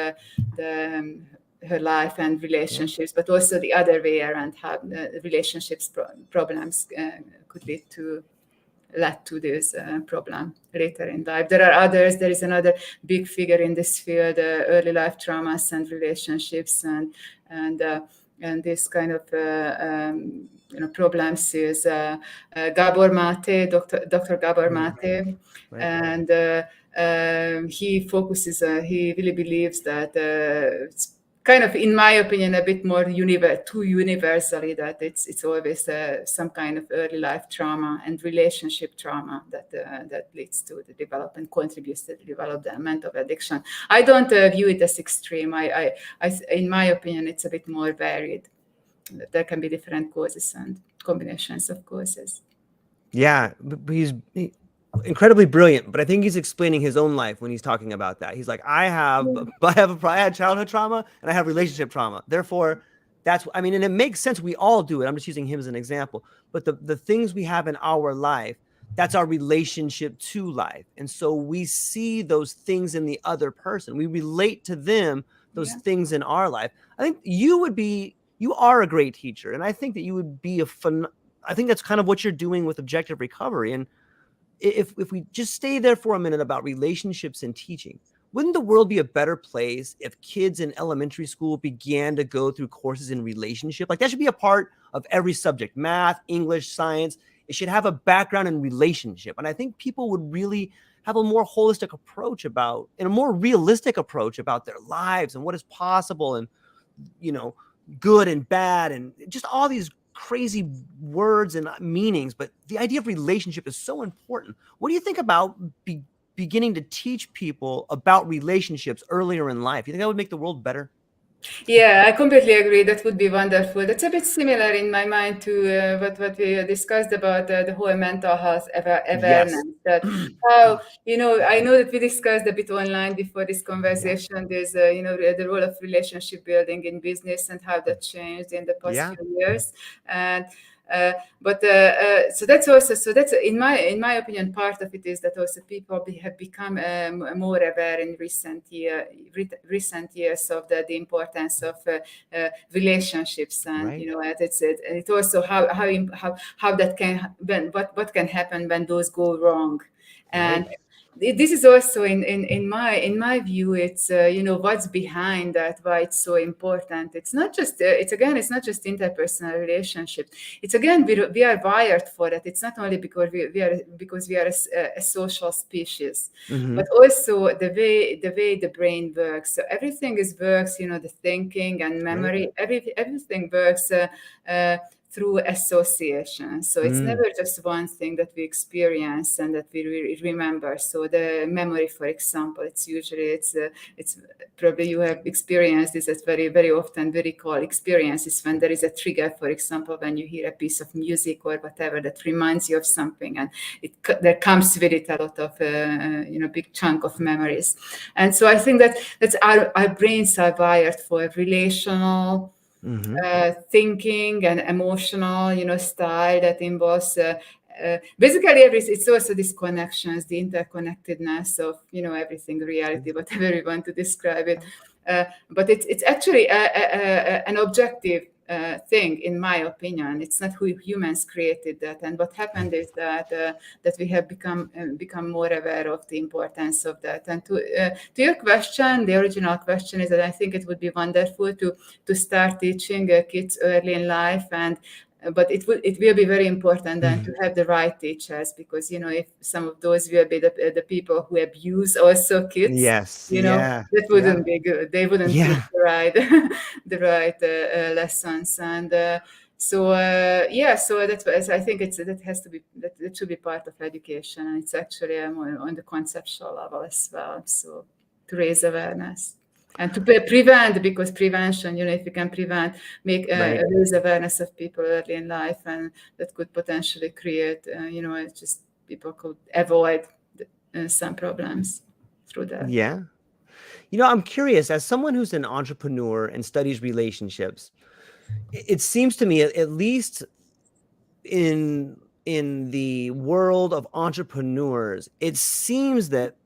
her life and relationships, but also the other way around, how the relationships problems could led to this problem later in life. There are others. There is another big figure in this field, early life traumas and relationships, and this kind of problems is Gabor Mate, Dr. Gabor Mate, and he focuses. He really believes that it's kind of, in my opinion, a bit more too universally, that it's always some kind of early life trauma and relationship trauma that leads to the development, contributes to the development of addiction. I don't view it as extreme. I in my opinion, it's a bit more varied. There can be different causes and combinations of causes. Yeah, but he's incredibly brilliant, but I think he's explaining his own life when he's talking about that. He's like, I had childhood trauma and I have relationship trauma. Therefore, and it makes sense. We all do it. I'm just using him as an example. But the things we have in our life, that's our relationship to life. And so we see those things in the other person. We relate to them, those things in our life. I think you are a great teacher. And I think that you would be I think that's kind of what you're doing with objective recovery. And if we just stay there for a minute about relationships and teaching, wouldn't the world be a better place if kids in elementary school began to go through courses in relationship? Like, that should be a part of every subject: math, English, science. It should have a background in relationship. And I think people would really have a more holistic approach and a more realistic approach about their lives and what is possible, and, good and bad, and just all these crazy words and meanings, but the idea of relationship is so important. What do you think about beginning to teach people about relationships earlier in life? You think that would make the world better? Yeah, I completely agree. That would be wonderful. That's a bit similar in my mind to what we discussed about the whole mental health awareness. Yes. That how, I know that we discussed a bit online before this conversation. There's the role of relationship building in business and how that changed in the past few years. And so that's in my opinion, part of it is that also people have become more aware in recent years of the importance of relationships, and it's also how that can what can happen when those go wrong. And this is also in my view, it's what's behind that, why it's so important. It's not just it's not just interpersonal relationship. It's again, we are wired for it. It's not only because we are a social species, but also the way the brain works. So everything works, the thinking and memory, everything works through association. So it's never just one thing that we experience and that we remember. So the memory, for example, it's probably you have experienced this as very, very often. We recall experiences when there is a trigger, for example, when you hear a piece of music or whatever that reminds you of something, and there comes with it a lot of big chunk of memories. And so I think that's our brains are wired for relational thinking and emotional, style that involves basically it's also these connections, the interconnectedness of everything, reality, whatever you want to describe it. But it's actually an objective thing, in my opinion. It's not who humans created that. And what happened is that we have become more aware of the importance of that. And to your question, the original question is that I think it would be wonderful to start teaching kids early in life, but it will be very important then to have the right teachers, because if some of those will be the people who abuse also kids, Yes. that wouldn't be good. They wouldn't teach the right lessons. And so that's, I think that should be part of education, and it's actually on the conceptual level as well. So to raise awareness. And to prevent, because prevention, if we can prevent, raise awareness of people early in life, and that could potentially create, just people could avoid some problems through that. Yeah. I'm curious, as someone who's an entrepreneur and studies relationships, it seems to me, at least in the world of entrepreneurs, it seems that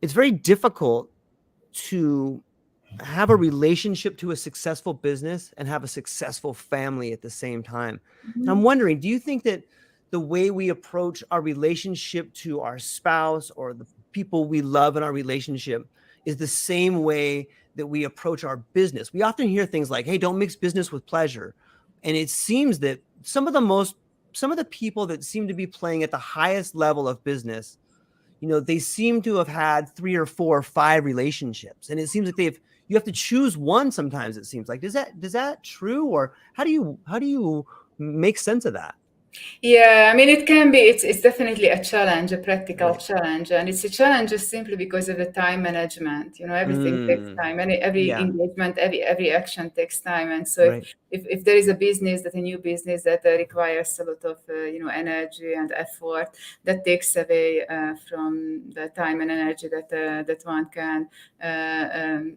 it's very difficult to have a relationship to a successful business and have a successful family at the same time. And I'm wondering, do you think that the way we approach our relationship to our spouse or the people we love in our relationship is the same way that we approach our business? We often hear things like, hey, don't mix business with pleasure. And it seems that some of the people that seem to be playing at the highest level of business, they seem to have had 3 or 4 or 5 relationships. And it seems like you have to choose one sometimes, it seems like. Is that true? Or how do you make sense of that? Yeah, I mean, it can be, it's definitely a challenge, a practical challenge. And it's a challenge just simply because of the time management. Everything takes time. Every engagement, every action takes time. And so if there is a new business that requires a lot of, energy and effort, that takes away from the time and energy that one can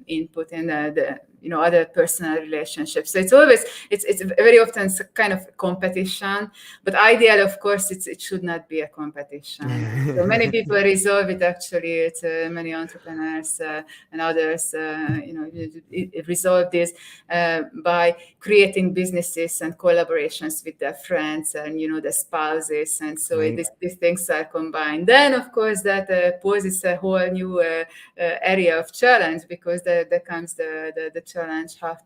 input in the other personal relationships. So it's very often kind of competition, but ideally, of course, it should not be a competition. So many people resolve it, actually. It's many entrepreneurs and others, resolve this by creating businesses and collaborations with their friends and, the spouses. And so these things are combined. Then, of course, that poses a whole new area of challenge, because there comes the challenge how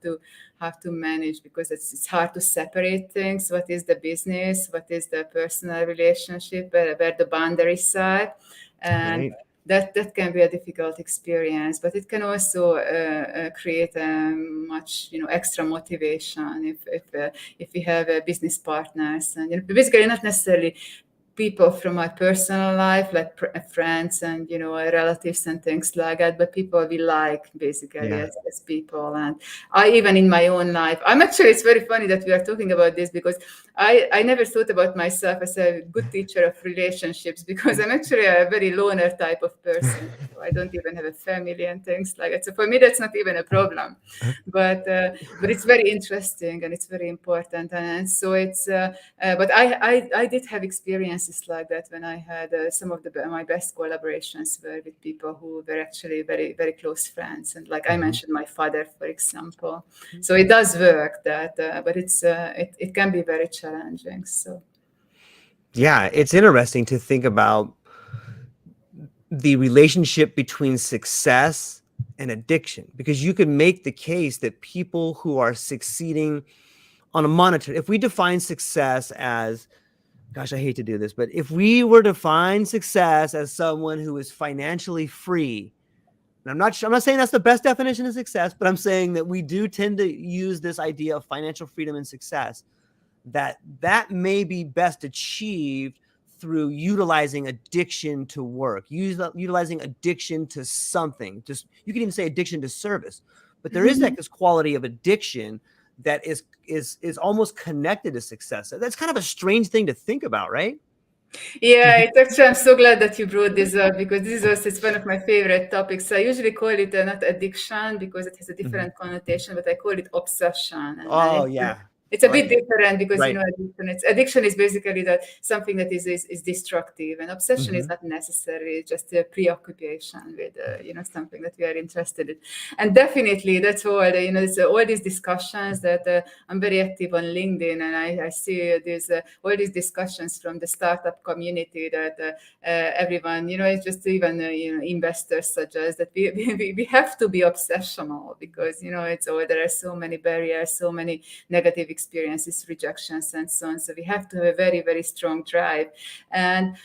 to manage, because it's hard to separate things. What is the business? What is the personal relationship? Where the boundaries are? And that can be a difficult experience, but it can also create much extra motivation if we have business partners, and basically not necessarily people from my personal life, like friends and relatives and things like that, but people we like basically as people. And I, even in my own life, it's very funny that we are talking about this, because I never thought about myself as a good teacher of relationships, because I'm actually a very loner type of person. So I don't even have a family and things like that. So for me, that's not even a problem. But it's very interesting and it's very important. And so it's, but I did have experiences like that when I had some of my best collaborations were with people who were actually very, very close friends. And like I mentioned, my father, for example. So it does work that, but it can be very challenging. So. Yeah, it's interesting to think about the relationship between success and addiction, because you could make the case that people who are succeeding on a monetary, if we define success as, gosh, I hate to do this, but if we were to define success as someone who is financially free, and I'm not saying that's the best definition of success, but I'm saying that we do tend to use this idea of financial freedom and success, that may be best achieved through utilizing addiction to work, utilizing addiction to something. Just, you can even say addiction to service, but there is this quality of addiction that is almost connected to success. That's kind of a strange thing to think about, right? Yeah, it's actually, I'm so glad that you brought this up, because this is also, it's one of my favorite topics. I usually call it not addiction, because it has a different connotation, but I call it obsession. And It's a I bit like it. different because Right. addiction is basically that something that is destructive, and obsession is Mhm. not necessarily just a preoccupation with something that we are interested in. And definitely that's all. It's all these discussions that I'm very active on LinkedIn, and I see there's all these discussions from the startup community that everyone, it's just even investors suggest that we have to be obsessional because it's all there are so many barriers, so many negative experiences, rejections, and so on. So we have to have a very, very strong drive. And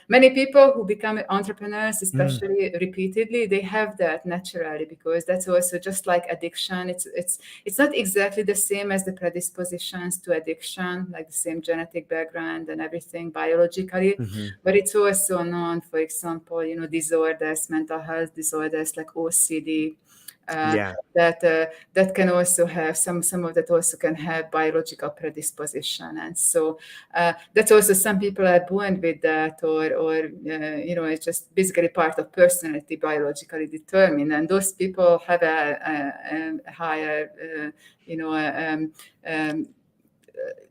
many people who become entrepreneurs, especially repeatedly, they have that naturally because that's also just like addiction. It's not exactly the same as the predispositions to addiction, like the same genetic background and everything biologically, Mhm. but it's also known, for example, disorders, mental health disorders like OCD. Yeah. That can also have some of that also can have biological predisposition, and so that's also some people are born with that, or it's just basically part of personality, biologically determined, and those people have a higher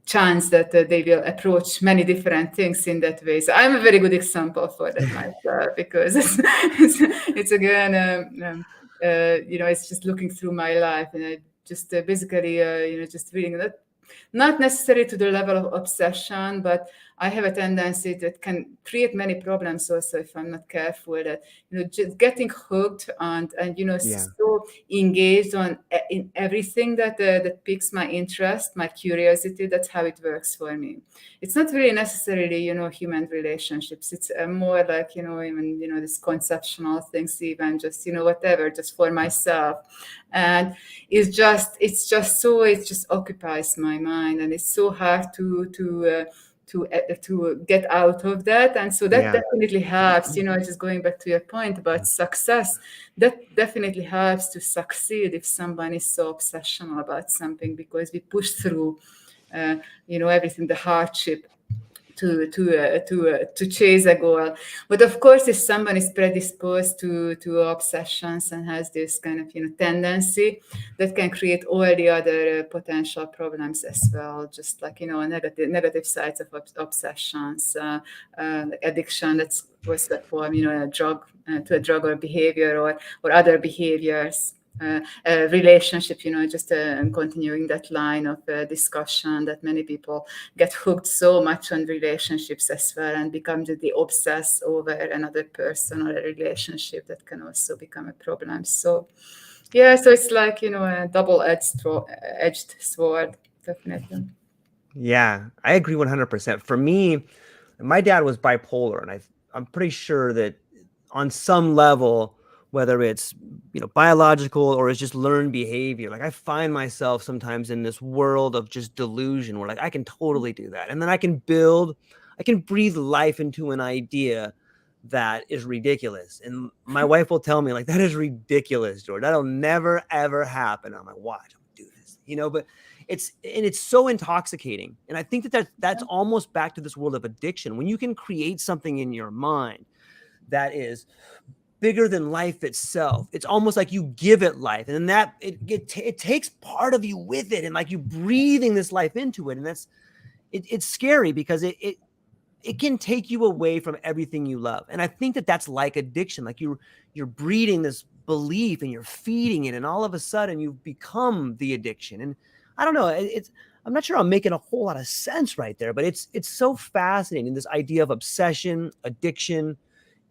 chance that they will approach many different things in that way. So I'm a very good example for that myself because it's again, it's just looking through my life, and I just basically, just reading that. Not necessarily to the level of obsession, but I have a tendency that can create many problems also if I'm not careful. That just getting hooked and Yeah. so engaged in everything that piques my interest, my curiosity. That's how it works for me. It's not really necessarily human relationships. It's more like even this conceptual things, even just whatever, just for myself. And it just occupies my mind, and it's so hard to get out of that. And so that Yeah. definitely helps, just going back to your point about success, that definitely helps to succeed if someone is so obsessional about something, because we push through everything, the hardship, to chase a goal. But of course, if someone is predisposed to obsessions and has this kind of tendency, that can create all the other potential problems as well, just like negative sides of obsessions, addiction, that's was that form a drug, to a drug or behavior, or other behaviors. Relationship, just continuing that line of discussion, that many people get hooked so much on relationships as well and become the obsess over another person or a relationship, that can also become a problem. So yeah, so it's like a double-edged sword, definitely. Yeah, I agree 100%. For me, my dad was bipolar, and I'm pretty sure that on some level, whether it's biological or it's just learned behavior, like I find myself sometimes in this world of just delusion where like I can totally do that, and then I can breathe life into an idea that is ridiculous, and my wife will tell me like, that is ridiculous, George, that'll never ever happen. I'm like, watch, I'm gonna do this, but it's so intoxicating. And I think that's almost back to this world of addiction. When you can create something in your mind that is bigger than life itself, it's almost like you give it life, and then that it takes part of you with it, and like you breathing this life into it. And it's scary because it can take you away from everything you love. And I think that's like addiction. Like you're breeding this belief and you're feeding it, and all of a sudden you've become the addiction. And I don't know, I'm not sure I'm making a whole lot of sense right there, but it's so fascinating, this idea of obsession, addiction,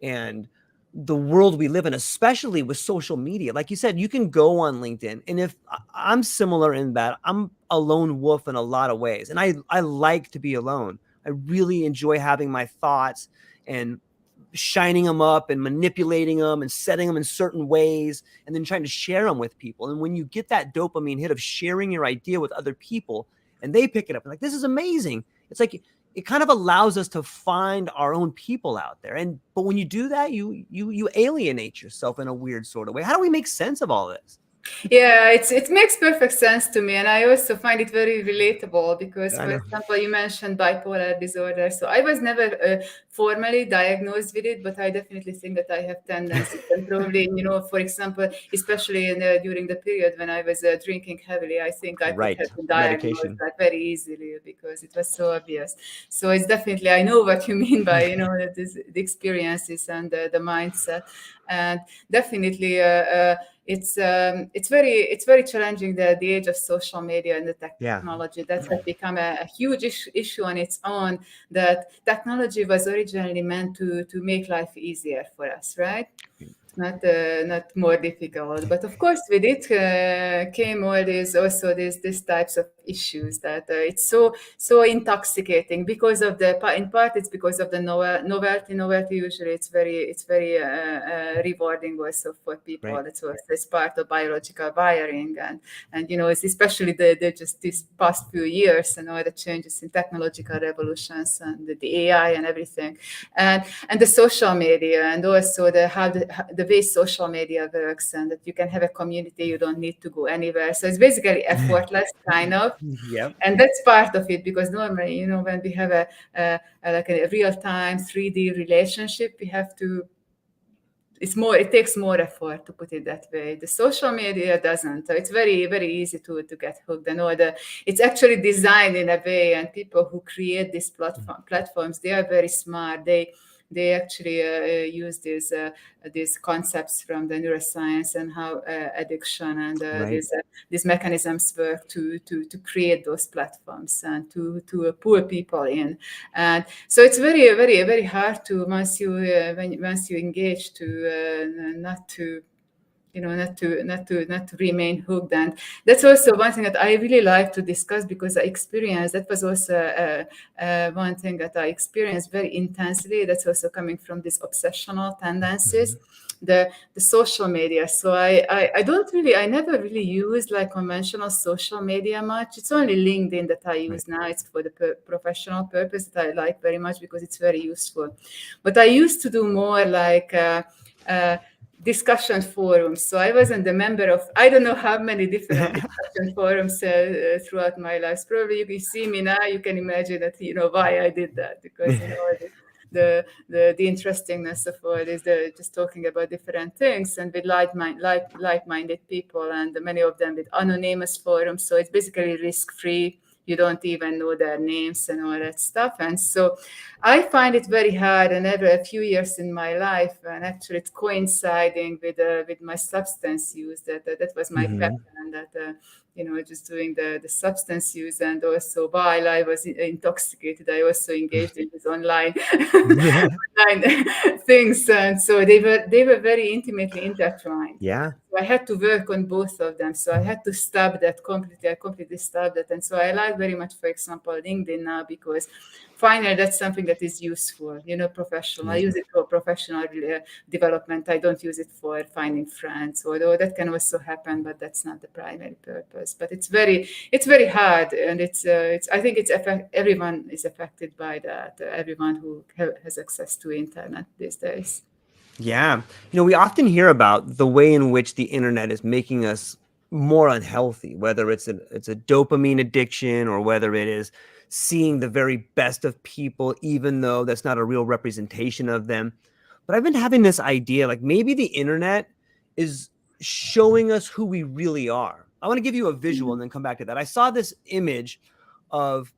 and the world we live in, especially with social media. Like you said, you can go on LinkedIn, and if I'm similar in that I'm a lone wolf in a lot of ways, and I like to be alone. I really enjoy having my thoughts and shining them up and manipulating them and setting them in certain ways and then trying to share them with people. And when you get that dopamine hit of sharing your idea with other people and they pick it up and like, this is amazing. It's like it kind of allows us to find our own people out there. But when you do that, you alienate yourself in a weird sort of way. How do we make sense of all this? Yeah, it makes perfect sense to me, and I also find it very relatable because, I for know. example, you mentioned bipolar disorder. So I was never formally diagnosed with it, but I definitely think that I have tendencies, and probably, for example, especially during the period when I was drinking heavily, I think I could Right. have been diagnosed Medication. like very easily because it was so obvious. So it's definitely, I know what you mean by the experiences and the mindset, and definitely. It's very challenging the age of social media and the Yeah. technology that has become a huge issue on its own. That technology was originally meant to make life easier for us, right? Not more difficult. But of course, with it came all these also these types of issues that it's so intoxicating because of the in part it's because of the novelty. Novelty usually it's very rewarding also for people. Right. It's part of biological wiring, and it's especially the just these past few years and all the changes in technological revolutions and the AI and everything, and the social media, and also the way social media works, and that you can have a community, you don't need to go anywhere, so it's basically effortless kind of. Yep. And that's part of it, because normally, when we have a like a real-time 3D relationship, we have to it takes more effort, to put it that way. The social media doesn't. So it's very, very easy to get hooked, and all the it's actually designed in a way, and people who create these platforms, they are very smart. They actually use these concepts from the neuroscience and how addiction and Right. these mechanisms work to create those platforms and to pull people in. And so it's very, very, very hard to once you engage to not to not to remain hooked. And that's also one thing that I really like to discuss, because I experienced that was also one thing that I experienced very intensely. That's also coming from these obsessional tendencies, the social media. So I never really used like conventional social media much. It's only LinkedIn that I Right. use now. It's for the professional purpose that I like very much because it's very useful. But I used to do more like discussion forums. So I wasn't a member of, I don't know how many different discussion forums throughout my life. Probably you can see me now, you can imagine that, why I did that, because, the interestingness of all is just talking about different things, and with like-minded people, and many of them with anonymous forums. So it's basically risk-free. You don't even know their names and all that stuff. And so I find it very hard, and every a few years in my life, and actually it's coinciding with my substance use, that was my Mhm. pattern, that just doing the substance use, and also while I was intoxicated, I also engaged in this online online things, and so they were very intimately intertwined. Yeah. So I had to work on both of them. So I had to stop that completely. I completely stopped that. And so I like very much, for example, LinkedIn now, because finally that's something that is useful, professional. I Right. use it for professional development. I don't use it for finding friends, although that can also happen, but that's not the primary purpose. But it's very hard, and I think everyone is affected by that. Everyone who has access to internet these days. Yeah. We often hear about the way in which the internet is making us more unhealthy, whether it's a dopamine addiction, or whether it is seeing the very best of people, even though that's not a real representation of them. But I've been having this idea, like maybe the internet is showing us who we really are. I want to give you a visual and then come back to that. I saw this image of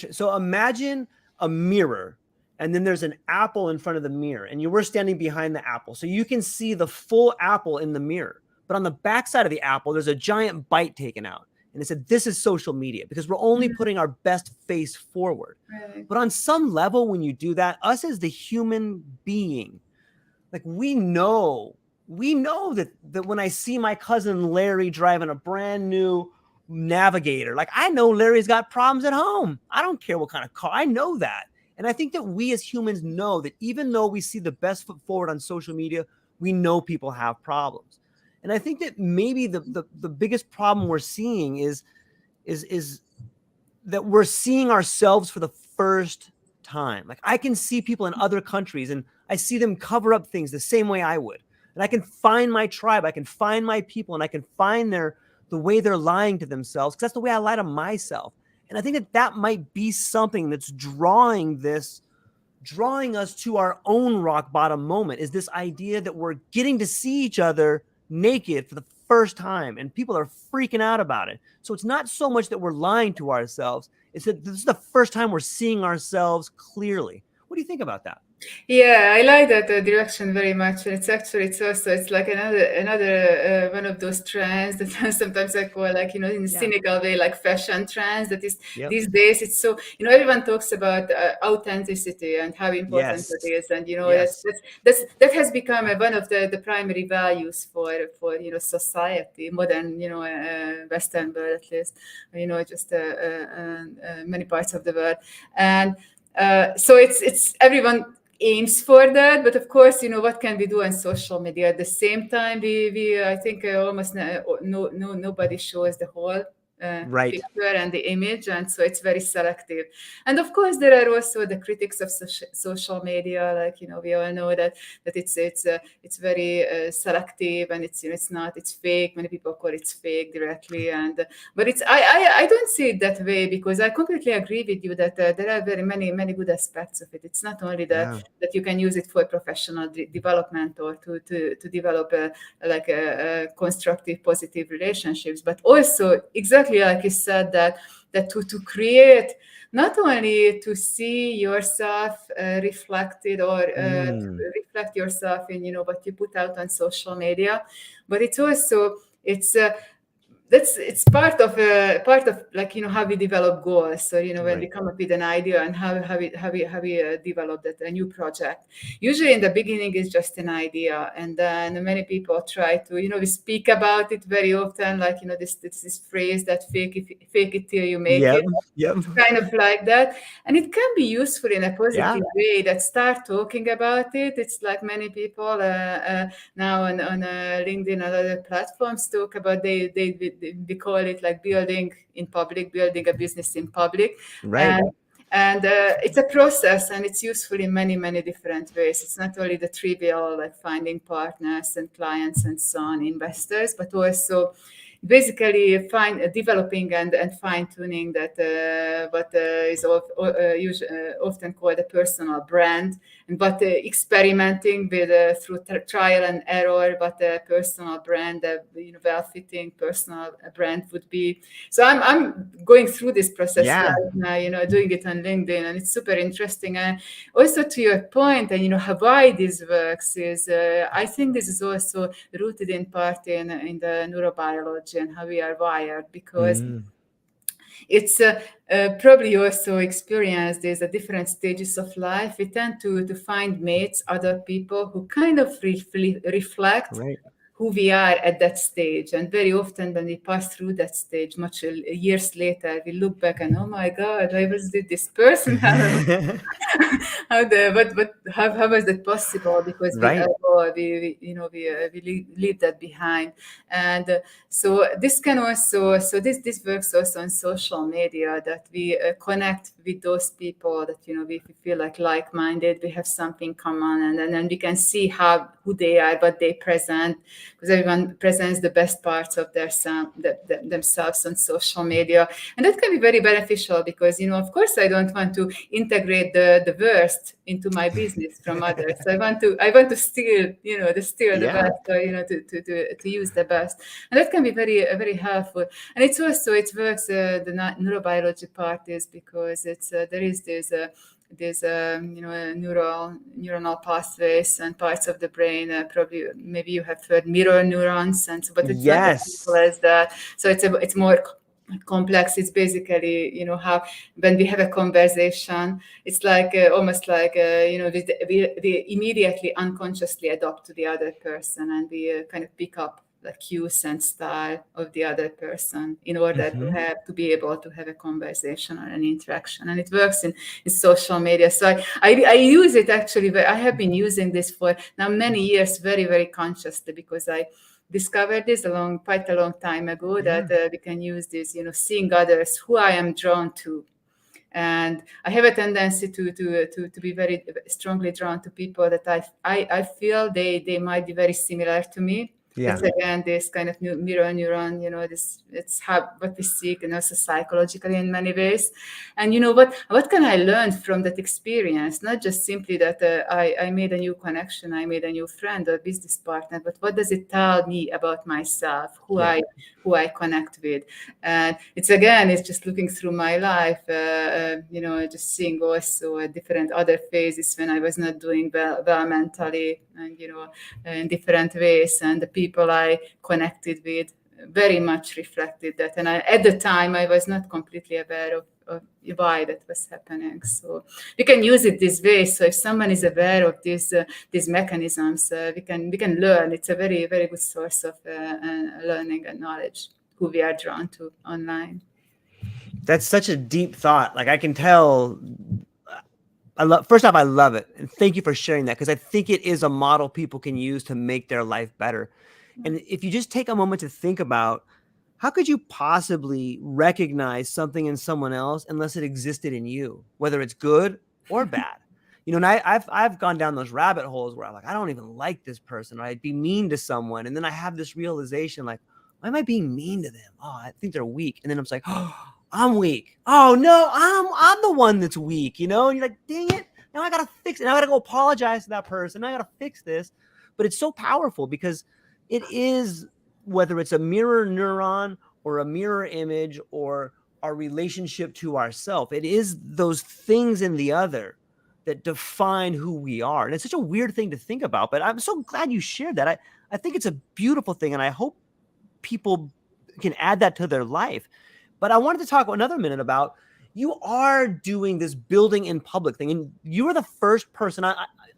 so imagine a mirror, and then there's an apple in front of the mirror, and you were standing behind the apple, so you can see the full apple in the mirror. But on the back side of the apple, there's a giant bite taken out, and it said, "This is social media," because we're only putting our best face forward. Right. But on some level, when you do that, us as the human being, like we know that when I see my cousin Larry driving a brand new Navigator, like I know Larry's got problems at home. I don't care what kind of car. I know that. And I think that we as humans know that even though we see the best foot forward on social media, we know people have problems. And I think that maybe the biggest problem we're seeing is that we're seeing ourselves for the first time. Like I can see people in other countries, and I see them cover up things the same way I would. and I can find my tribe, I can find my people, and I can find the way they're lying to themselves, because that's the way I lie to myself. And I think that might be something that's drawing us to our own rock bottom moment, is this idea that we're getting to see each other naked for the first time, and people are freaking out about it. So it's not so much that we're lying to ourselves, it's that this is the first time we're seeing ourselves clearly. What do you think about that? Yeah, I like that direction very much, and it's like another one of those trends that sometimes I call, like, in a cynical way, like fashion trends. That is, these days it's so, everyone talks about authenticity and how important it is, and that has become one of the primary values for society, modern Western world at least, just many parts of the world, and so it's everyone aims for that, but of course, what can we do on social media at the same time? We I think almost nobody shows the whole picture and the image, and so it's very selective. And of course, there are also the critics of social media, like we all know that it's very selective, and it's fake. Many people call it fake directly, but I don't see it that way, because I completely agree with you that there are very many good aspects of it. It's not only that you can use it for professional development, or to develop a constructive, positive relationships, but also exactly like you said, that to create, not only to see yourself reflected, or reflect yourself in what you put out on social media, but it's also it's part of like how we develop goals. So when we come up with an idea, and how we develop that a new project. Usually in the beginning it's just an idea, and then many people try to we speak about it very often, like this phrase that fake it till you make it. Kind of like that, and it can be useful in a positive way. That start talking about it. It's like many people now on LinkedIn and other platforms talk about they call it like building in public, building a business in public, and it's a process, and it's useful in many different ways. It's not only the trivial, like finding partners and clients and so on, investors, but also basically developing and fine-tuning that what is often called a personal brand, but experimenting with through trial and error, but a personal brand, well-fitting personal brand would be. So I'm going through this process right now, doing it on LinkedIn, and it's super interesting. And also to your point, and why this works is, I think this is also rooted in part in the neurobiology and how we are wired, because it's probably also experienced there's a different stages of life. We tend to find mates, other people who kind of reflect who we are at that stage. And very often when we pass through that stage, much years later, we look back and, oh my God, I was with this person. How was that possible? Because we leave that behind. And so this can also, this works also on social media, that we connect with those people that, we feel like-minded, we have something common, and then we can see who they are, what they present, because everyone presents the best parts of themselves on social media. And that can be very beneficial, because, of course, I don't want to integrate the worst into my business from others. I want to steal, the best, to use the best. And that can be very, very helpful. And it works, the neurobiology part is, because there is this, neuronal pathways and parts of the brain. Probably, maybe you have heard mirror neurons, and so, but it's not as simple as that. So it's more complex. It's basically, how when we have a conversation, it's like almost like we immediately unconsciously adopt to the other person, and we kind of pick up the cues and style of the other person in order to be able to have a conversation or an interaction. And it works in social media. So I use it actually. I have been using this for now many years, very, very consciously, because I discovered this quite a long time ago, that we can use this, seeing others who I am drawn to. And I have a tendency to be very strongly drawn to people that I feel they might be very similar to me. Yeah. It's again this kind of mirror neuron, it's what we seek, and also psychologically in many ways. And what can I learn from that experience? Not just simply that I made a new connection, I made a new friend or business partner, but what does it tell me about myself, who I connect with? And it's just looking through my life, just seeing also different other phases when I was not doing well mentally, and in different ways, and the people I connected with very much reflected that. And at the time I was not completely aware of why that was happening. So we can use it this way. So if someone is aware of these mechanisms, we can learn. It's a very, very good source of learning and knowledge, who we are drawn to online. That's such a deep thought. Like, I can tell. First off, I love it. And thank you for sharing that, because I think it is a model people can use to make their life better. And if you just take a moment to think about, how could you possibly recognize something in someone else unless it existed in you, whether it's good or bad? And I've gone down those rabbit holes where I'm like, I don't even like this person, or I'd be mean to someone. And then I have this realization, like, why am I being mean to them? Oh, I think they're weak. And then I'm like, oh, I'm weak. Oh no, I'm the one that's weak, And you're like, dang it. Now I got to fix it. Now I got to go apologize to that person. Now I got to fix this. But it's so powerful, because it is, whether it's a mirror neuron or a mirror image or our relationship to ourself, it is those things in the other that define who we are. And it's such a weird thing to think about, but I'm so glad you shared that. I think it's a beautiful thing, and I hope people can add that to their life. But I wanted to talk another minute about, you are doing this building in public thing, and you are the first person,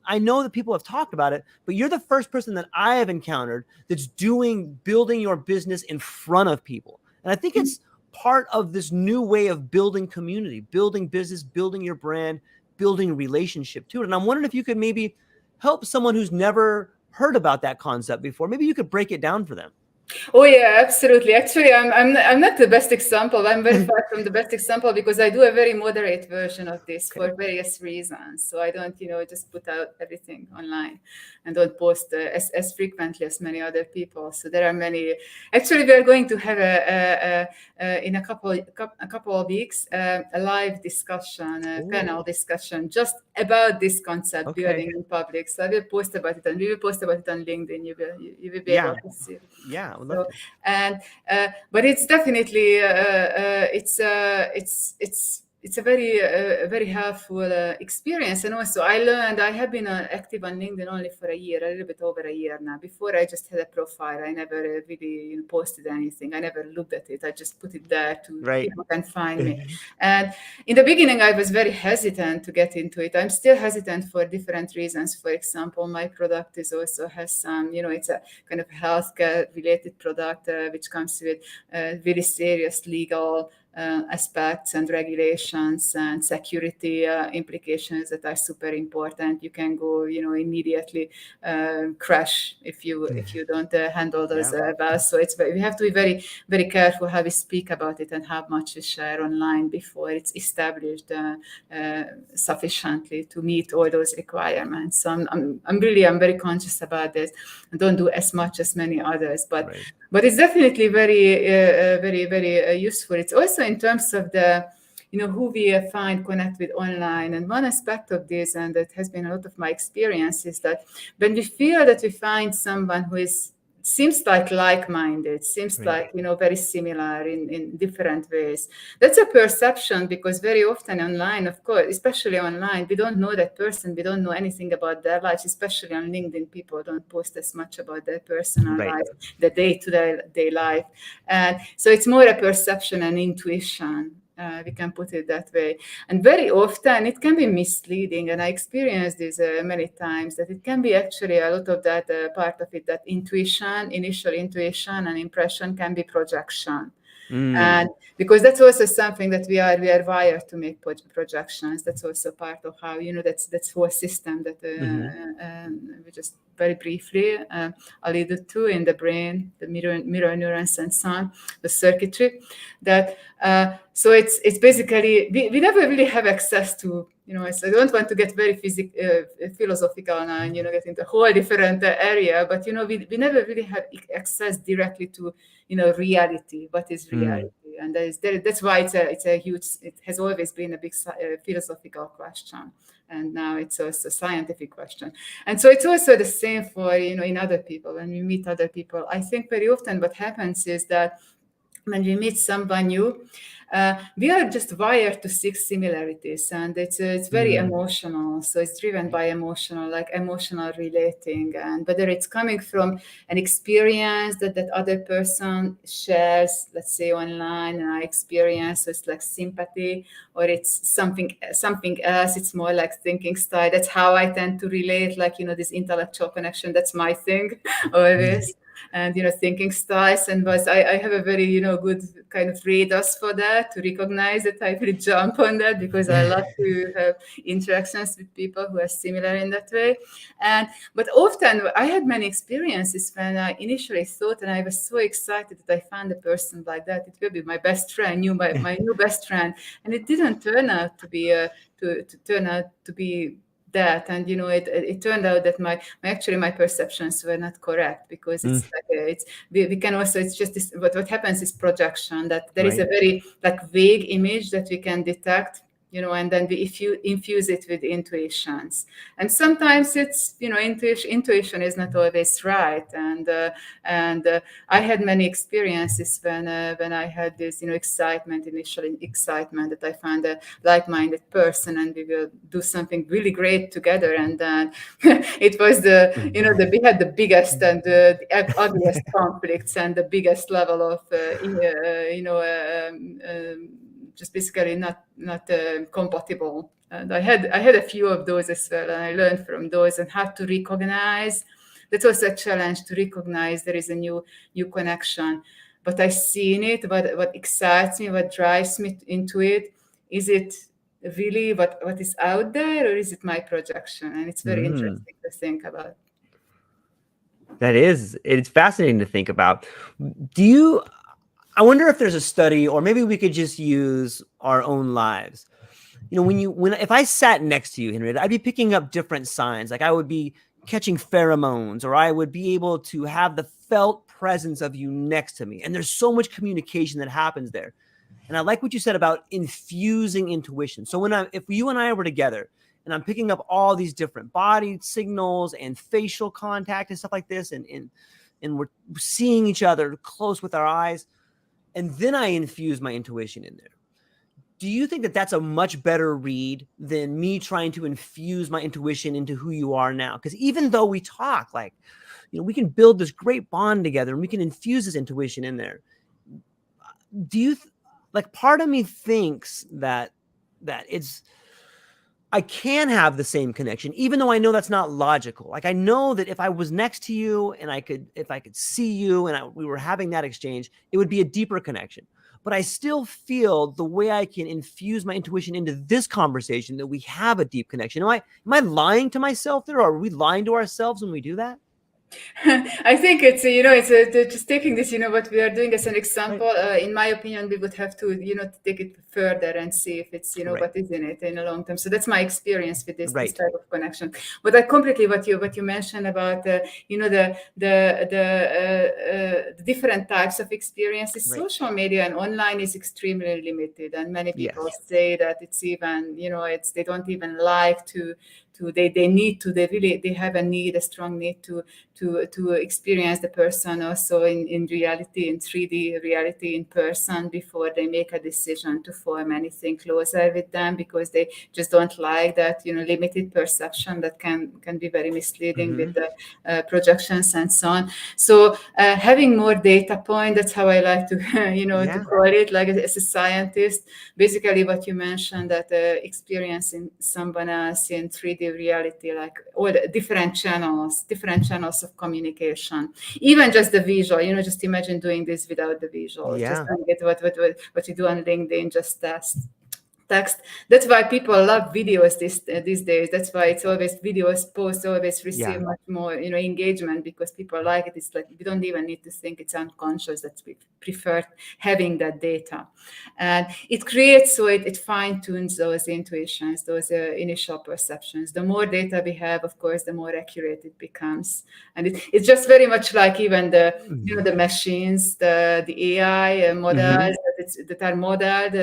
I know that people have talked about it, but you're the first person that I have encountered that's building your business in front of people. And I think it's part of this new way of building community, building business, building your brand, building relationship to it. And I'm wondering if you could maybe help someone who's never heard about that concept before. Maybe you could break it down for them. Oh yeah, absolutely. Actually, I'm not the best example. I'm very far from the best example, because I do a very moderate version of this for various reasons. So I don't, just put out everything online, and don't post as frequently as many other people. So there are many. Actually, we are going to have in a couple of weeks a live discussion, a panel discussion, just about this concept, building in public. So I will post about it, and we will post about it on LinkedIn. You will be able to see. Yeah, I would love to. And but it's definitely it's a very helpful experience. And also I have been active on LinkedIn only for a little bit over a year now. Before, I just had a profile. I never really posted anything. I never looked at it. I just put it there to people can find me. And in the beginning, I was very hesitant to get into it. I'm still hesitant for different reasons. For example, my product has some, it's a kind of healthcare related product which comes with very serious legal aspects and regulations and security implications that are super important. You can go, immediately crash if you don't handle those well. So we have to be very, very careful how we speak about it and how much we share online before it's established sufficiently to meet all those requirements. So I'm very conscious about this. I don't do as much as many others, but it's definitely very useful. It's also in terms of the, who we connect with online. And one aspect of this, and that has been a lot of my experience, is that when we feel that we find someone who seems like-minded, seems like, very similar in different ways. That's a perception, because very often online, of course, especially online, we don't know that person. We don't know anything about their lives, especially on LinkedIn. People don't post as much about their personal life, the day-to-day life. And so it's more a perception and intuition. We can put it that way. And very often it can be misleading. And I experienced this many times, that it can be actually a lot of that part of it, that initial intuition and impression can be projection. And because that's also something that we are wired to make projections. That's also part of how, that's whole system that we just very briefly alluded to in the brain, the mirror neurons and so on, the circuitry. That so it's basically we never really have access to, I don't want to get very philosophical now and get into a whole different area, but we never really have access directly to reality. What is reality? And that's why it's a huge. It has always been a big philosophical question, and now it's also a scientific question. And so it's also the same for in other people. When we meet other people, I think very often what happens is that when we meet someone new, we are just wired to seek similarities, and it's very emotional. So it's driven by emotional relating, and whether it's coming from an experience that other person shares, let's say online, and I experience, so it's like sympathy, or it's something else. It's more like thinking style. That's how I tend to relate, like this intellectual connection. That's my thing always. And thinking styles, and I have a very good kind of radars for that, to recognize that I really jump on that, because I love to have interactions with people who are similar in that way. But often I had many experiences when I initially thought, and I was so excited that I found a person like that, it will be my best friend, my new best friend, and it didn't turn out to be that. And it turned out that my perceptions were not correct, because it's like we can also, it's just this, what happens is projection, that there is a very vague image that we can detect, and then if you infuse it with intuitions, and sometimes it's intuition is not always right, and I had many experiences when I had this initial excitement that I found a like-minded person, and we will do something really great together, and then it was we had the biggest and the ugliest conflicts, and the biggest level of just basically not compatible. And I had a few of those as well, and I learned from those, and how to recognize. That's also a challenge, to recognize there is a new connection. But I see in it what excites me, what drives me into it. Is it really what is out there, or is it my projection? And it's very interesting to think about. It's fascinating to think about. I wonder if there's a study, or maybe we could just use our own lives. If I sat next to you, Henrietta, I'd be picking up different signs. Like I would be catching pheromones, or I would be able to have the felt presence of you next to me. And there's so much communication that happens there. And I like what you said about infusing intuition. So if you and I were together, and I'm picking up all these different body signals and facial contact and stuff like this, and we're seeing each other close with our eyes, and then I infuse my intuition in there. Do you think that that's a much better read than me trying to infuse my intuition into who you are now? Because even though we talk, we can build this great bond together, and we can infuse this intuition in there. Do you part of me thinks that I can have the same connection, even though I know that's not logical. Like I know that if I was next to you, and if I could see you, and we were having that exchange, it would be a deeper connection. But I still feel the way I can infuse my intuition into this conversation, that we have a deep connection. Am I lying to myself there? Or are we lying to ourselves when we do that? I think it's just taking this, what we are doing as an example. In my opinion, we would have to to take it further and see if it's what is in it in a long term. So that's my experience with this type of connection. But I completely what you mentioned about the different types of experiences. Social media and online is extremely limited, and many people say that it's even they don't even like to they have a strong need to experience the person also in reality, in 3D reality, in person, before they make a decision to form anything closer with them, because they just don't like that limited perception that can be very misleading with the projections and so on. So having more data point, that's how I like to to call it, like as a scientist. Basically what you mentioned, that experiencing someone else in 3D perceive reality, like all the different channels of communication, even just the visual. Just imagine doing this without the visual. Just Yeah. don't get what you do on LinkedIn, just text. That's why people love videos these days. That's why it's always videos posts always receive much more engagement, because people like it. It's like we don't even need to think, it's unconscious that we prefer having that data, and it creates, so it fine-tunes those intuitions, those initial perceptions. The more data we have, of course, the more accurate it becomes, and it's just very much like even the the machines, the AI models that are modeled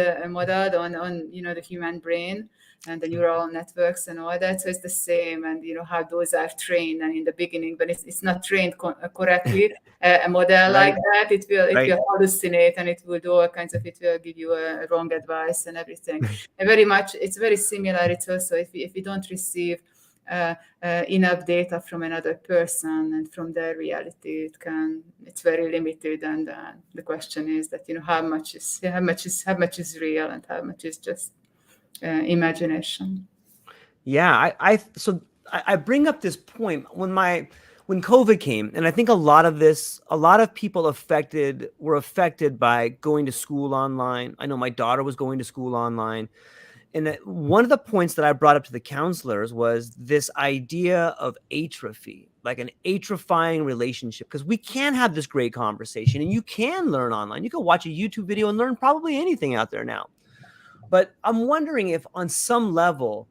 on the human brain and the neural networks and all that. So it's the same, and how those are trained. And in the beginning, but it's not trained correctly, a model like that, it will hallucinate, and it will do all kinds of, it will give you a wrong advice and everything. And very much, it's very similar. It's also, if we don't receive enough data from another person and from their reality, it's very limited. And the question is that how much is real and how much is just imagination. Yeah, I bring up this point when COVID came, and I think a lot of people were affected by going to school online. I know my daughter was going to school online. And one of the points that I brought up to the counselors was this idea of atrophy, like an atrophying relationship, because we can have this great conversation and you can learn online. You can watch a YouTube video and learn probably anything out there now. But I'm wondering if on some level,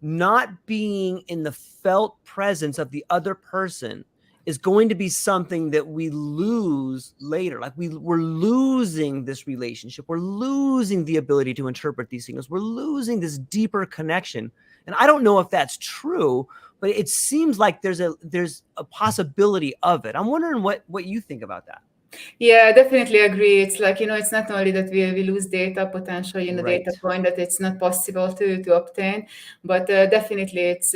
not being in the felt presence of the other person is going to be something that we lose later. Like we're losing this relationship. We're losing the ability to interpret these signals. We're losing this deeper connection. And I don't know if that's true, but it seems like there's a possibility of it. I'm wondering what you think about that. Yeah, I definitely agree. It's like, it's not only that we lose data potential, data point that it's not possible to obtain, but definitely it's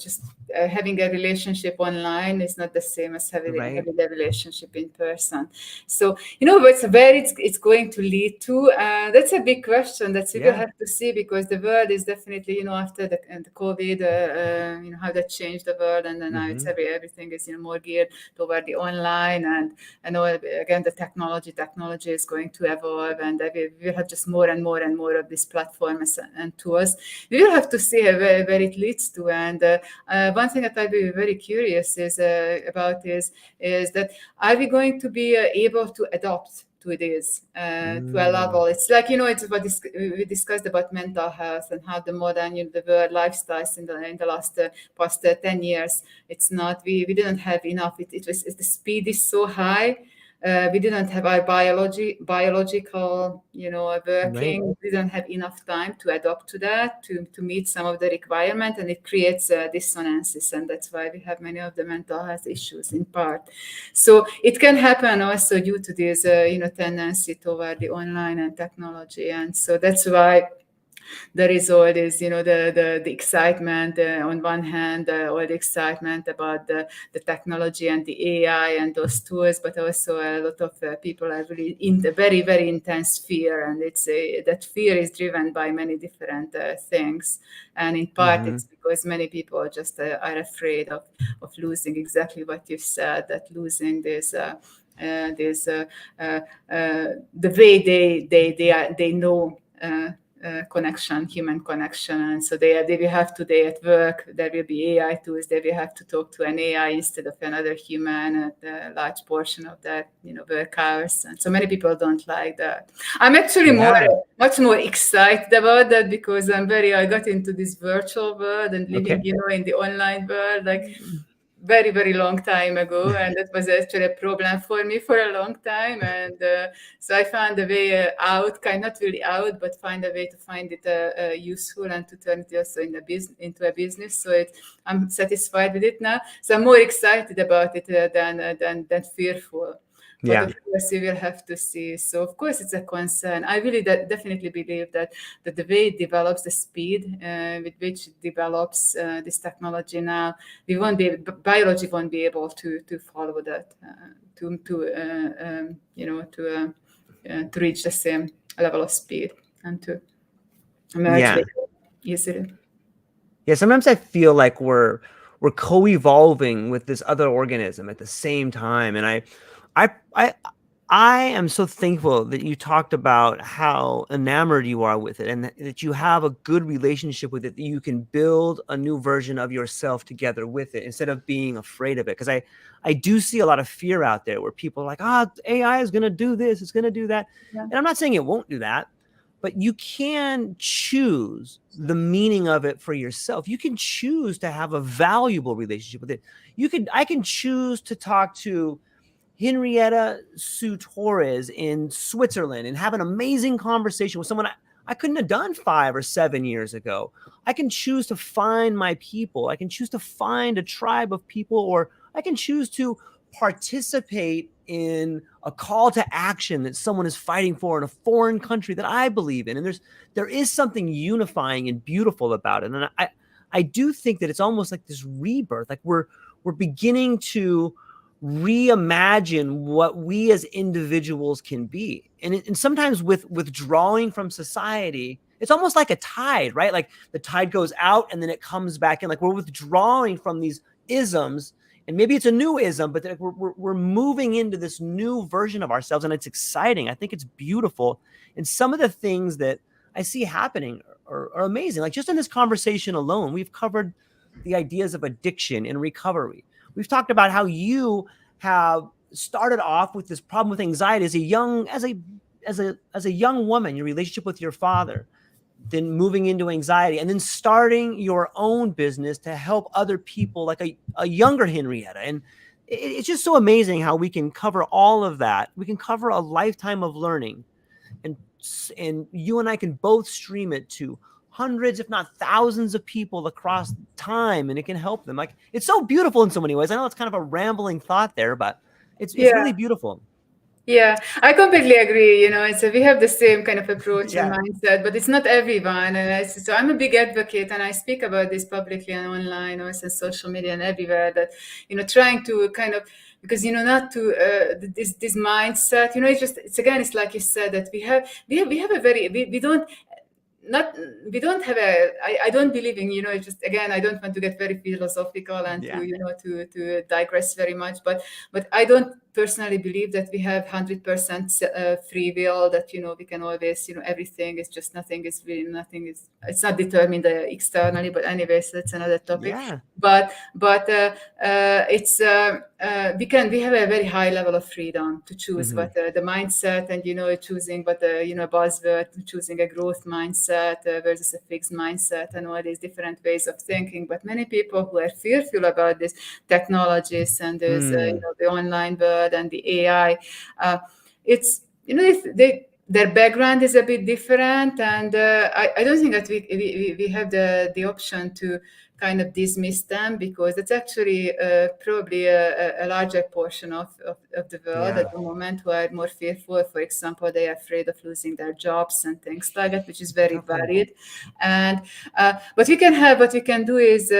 just having a relationship online is not the same as having a relationship in person. So, where it's going to lead to, that's a big question that we will have to see, because the world is definitely, after the COVID, how that changed the world, and then now it's everything is more geared toward the online, and again, the technology is going to evolve, and we will have just more and more and more of these platforms and tools. We will have to see where it leads to. And one thing that I'd be very curious about is that, are we going to be able to adopt to this to a level? It's like, it's what we discussed about mental health and how the modern the world lifestyles in the past 10 years, it's not, we didn't have enough. The speed is so high. We didn't have our biological working. We didn't have enough time to adapt to that, to meet some of the requirements, and it creates dissonances, and that's why we have many of the mental health issues in part. So it can happen also due to this tendency toward the online and technology, and so that's why there is all this, the excitement on one hand, all the excitement about the technology and the AI and those tools, but also a lot of people are really in the very, very intense fear, and it's that fear is driven by many different things, and in part it's because many people just are afraid of losing exactly what you said, that losing this. The way they know connection, human connection, and so they will have today at work, there will be AI tools, they will have to talk to an AI instead of another human at a large portion of their work hours, and so many people don't like that. I'm actually much more excited about that, because I got into this virtual world and living in the online world, like very, very long time ago, and that was actually a problem for me for a long time, and so I found a way out, not really out, but find a way to find it useful and to turn it also into a business. So I'm satisfied with it now. So I'm more excited about it than fearful. But of course, we will have to see. So of course, it's a concern. I really definitely believe that the way it develops, the speed with which it develops this technology now, biology won't be able to follow that, to reach the same level of speed and to emerge easily. Yeah, sometimes I feel like we're co-evolving with this other organism at the same time. And I I I am so thankful that you talked about how enamored you are with it, and that you have a good relationship with it, that you can build a new version of yourself together with it instead of being afraid of it. Because I do see a lot of fear out there where people are like, AI is going to do this, it's going to do that. Yeah. And I'm not saying it won't do that, but you can choose the meaning of it for yourself. You can choose to have a valuable relationship with it. I can choose to talk to Henrietta Szutorisz in Switzerland and have an amazing conversation with someone I couldn't have done 5 or 7 years ago. I can choose to find my people. I can choose to find a tribe of people, or I can choose to participate in a call to action that someone is fighting for in a foreign country that I believe in. And there is something unifying and beautiful about it. And I do think that it's almost like this rebirth. Like we're beginning to reimagine what we as individuals can be. And sometimes with withdrawing from society, it's almost like a tide, right? Like the tide goes out and then it comes back in. Like we're withdrawing from these isms, and maybe it's a new ism, but we're moving into this new version of ourselves, and it's exciting. I think it's beautiful. And some of the things that I see happening are amazing. Like just in this conversation alone, we've covered the ideas of addiction and recovery. We've talked about how you have started off with this problem with anxiety as a young woman, your relationship with your father, then moving into anxiety, and then starting your own business to help other people, like a younger Henrietta. And it's just so amazing how we can cover all of that. We can cover a lifetime of learning, and you and I can both stream it to hundreds, if not thousands of people across time, and it can help them. Like it's so beautiful in so many ways. I know it's kind of a rambling thought there, but it's really beautiful. Yeah, I completely agree. It's we have the same kind of approach and Yeah. mindset, but it's not everyone. And so I'm a big advocate, and I speak about this publicly and online, also social media and everywhere. That trying to kind of, because not to this mindset. It's like you said, that we have a very we don't not we don't have I don't believe in it's just, again, I don't want to get very philosophical and to digress very much, but I don't personally believe that we have 100% free will, that we can always everything is just, nothing is it's not determined externally, but anyways, that's another topic. But it's we have a very high level of freedom to choose what the mindset, and choosing what buzzword, choosing a growth mindset versus a fixed mindset, and all these different ways of thinking. But many people who are fearful about these technologies and this the online world and the AI, it's their background is a bit different, and I don't think that we have the option to kind of dismiss them, because it's actually probably a larger portion of the world at the moment who are more fearful. For example, they are afraid of losing their jobs and things like that, which is very valid. And what we can do is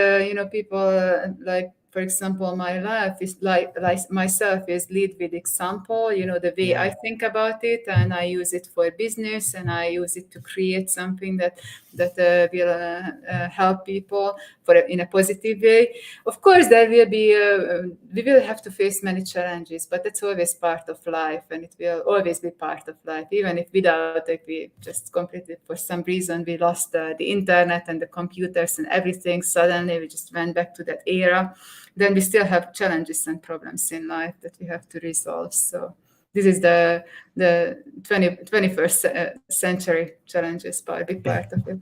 people like, for example, my life is like myself is lead with example, the way I think about it, and I use it for business, and I use it to create something that will help people in a positive way. Of course, there will be we will have to face many challenges, but that's always part of life, and it will always be part of life, even if without it, we just completely, for some reason, we lost the internet and the computers and everything. Suddenly we just went back to that era. Then we still have challenges and problems in life that we have to resolve. So this is the 21st century challenges, by a big part of it.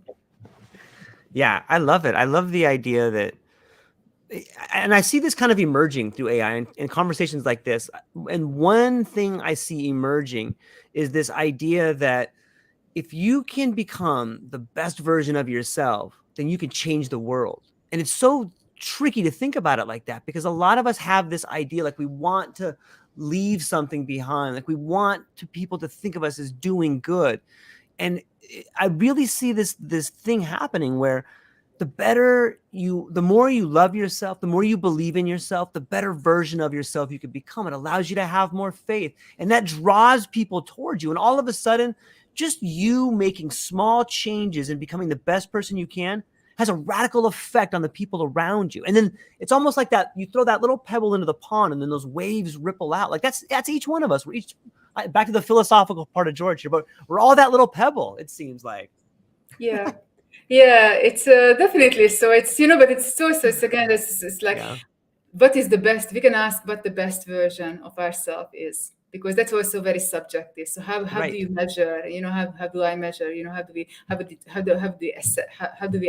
Yeah, I love it. I love the idea that, and I see this kind of emerging through AI and conversations like this. And one thing I see emerging is this idea that if you can become the best version of yourself, then you can change the world. And it's so tricky to think about it like that, because a lot of us have this idea, like we want to leave something behind, like we want people to think of us as doing good. And I really see this thing happening where the more you love yourself, the more you believe in yourself, the better version of yourself you can become. It allows you to have more faith, and that draws people towards you. And all of a sudden, just you making small changes and becoming the best person you can has a radical effect on the people around you. And then it's almost like that. You throw that little pebble into the pond and then those waves ripple out. Like that's each one of us. We're each, back to the philosophical part of George here, but we're all that little pebble, it seems like. Yeah. Yeah, it's definitely so. It's, but it's also, it's again, it's like, what is the best? We can ask what the best version of ourselves is, because that's also very subjective. So how do you measure? How do I measure? How do we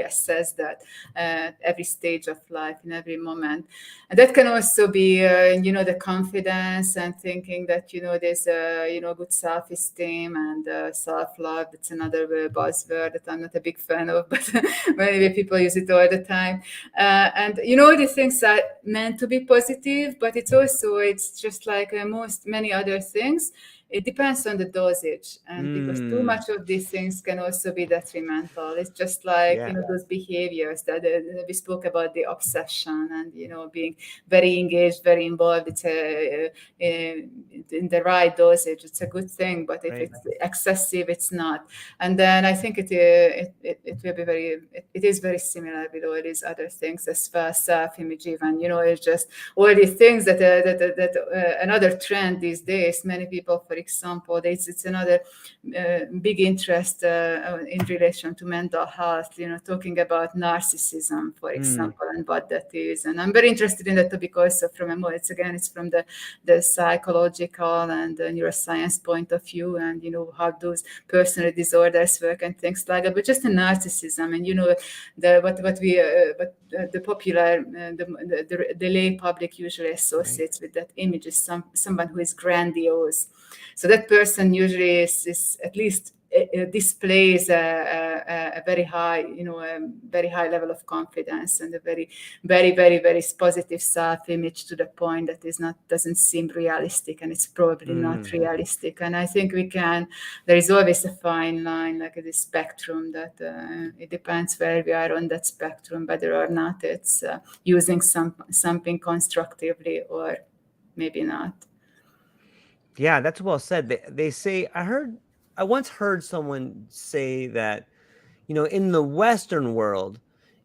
assess that at every stage of life, in every moment? And that can also be the confidence and thinking that there's good self-esteem and self-love. That's another buzzword that I'm not a big fan of, but many people use it all the time. And the things are meant to be positive, but it's just like many other things. It depends on the dosage, and because too much of these things can also be detrimental. It's just like those behaviors that we spoke about, the obsession and being very engaged, very involved. It's in the right dosage, it's a good thing, but if it's excessive, it's not. And then I think it will be it is very similar with all these other things as well, self-image even. It's just all these things that another trend these days. Many people, for example, it's another big interest in relation to mental health, talking about narcissism, for example, and what that is. And I'm very interested in that topic also it's from the psychological and the neuroscience point of view, and how those personality disorders work and things like that. But just the narcissism, and the popular the lay public usually associates with that image is someone who is grandiose. So that person usually is at least displays a very high, very high level of confidence and a very, very, very, very positive self-image, to the point that doesn't seem realistic, and it's probably not realistic. And I think there is always a fine line, like a spectrum, that it depends where we are on that spectrum, whether or not it's using something constructively or maybe not. Yeah, that's well said. They say, I once heard someone say that, in the Western world,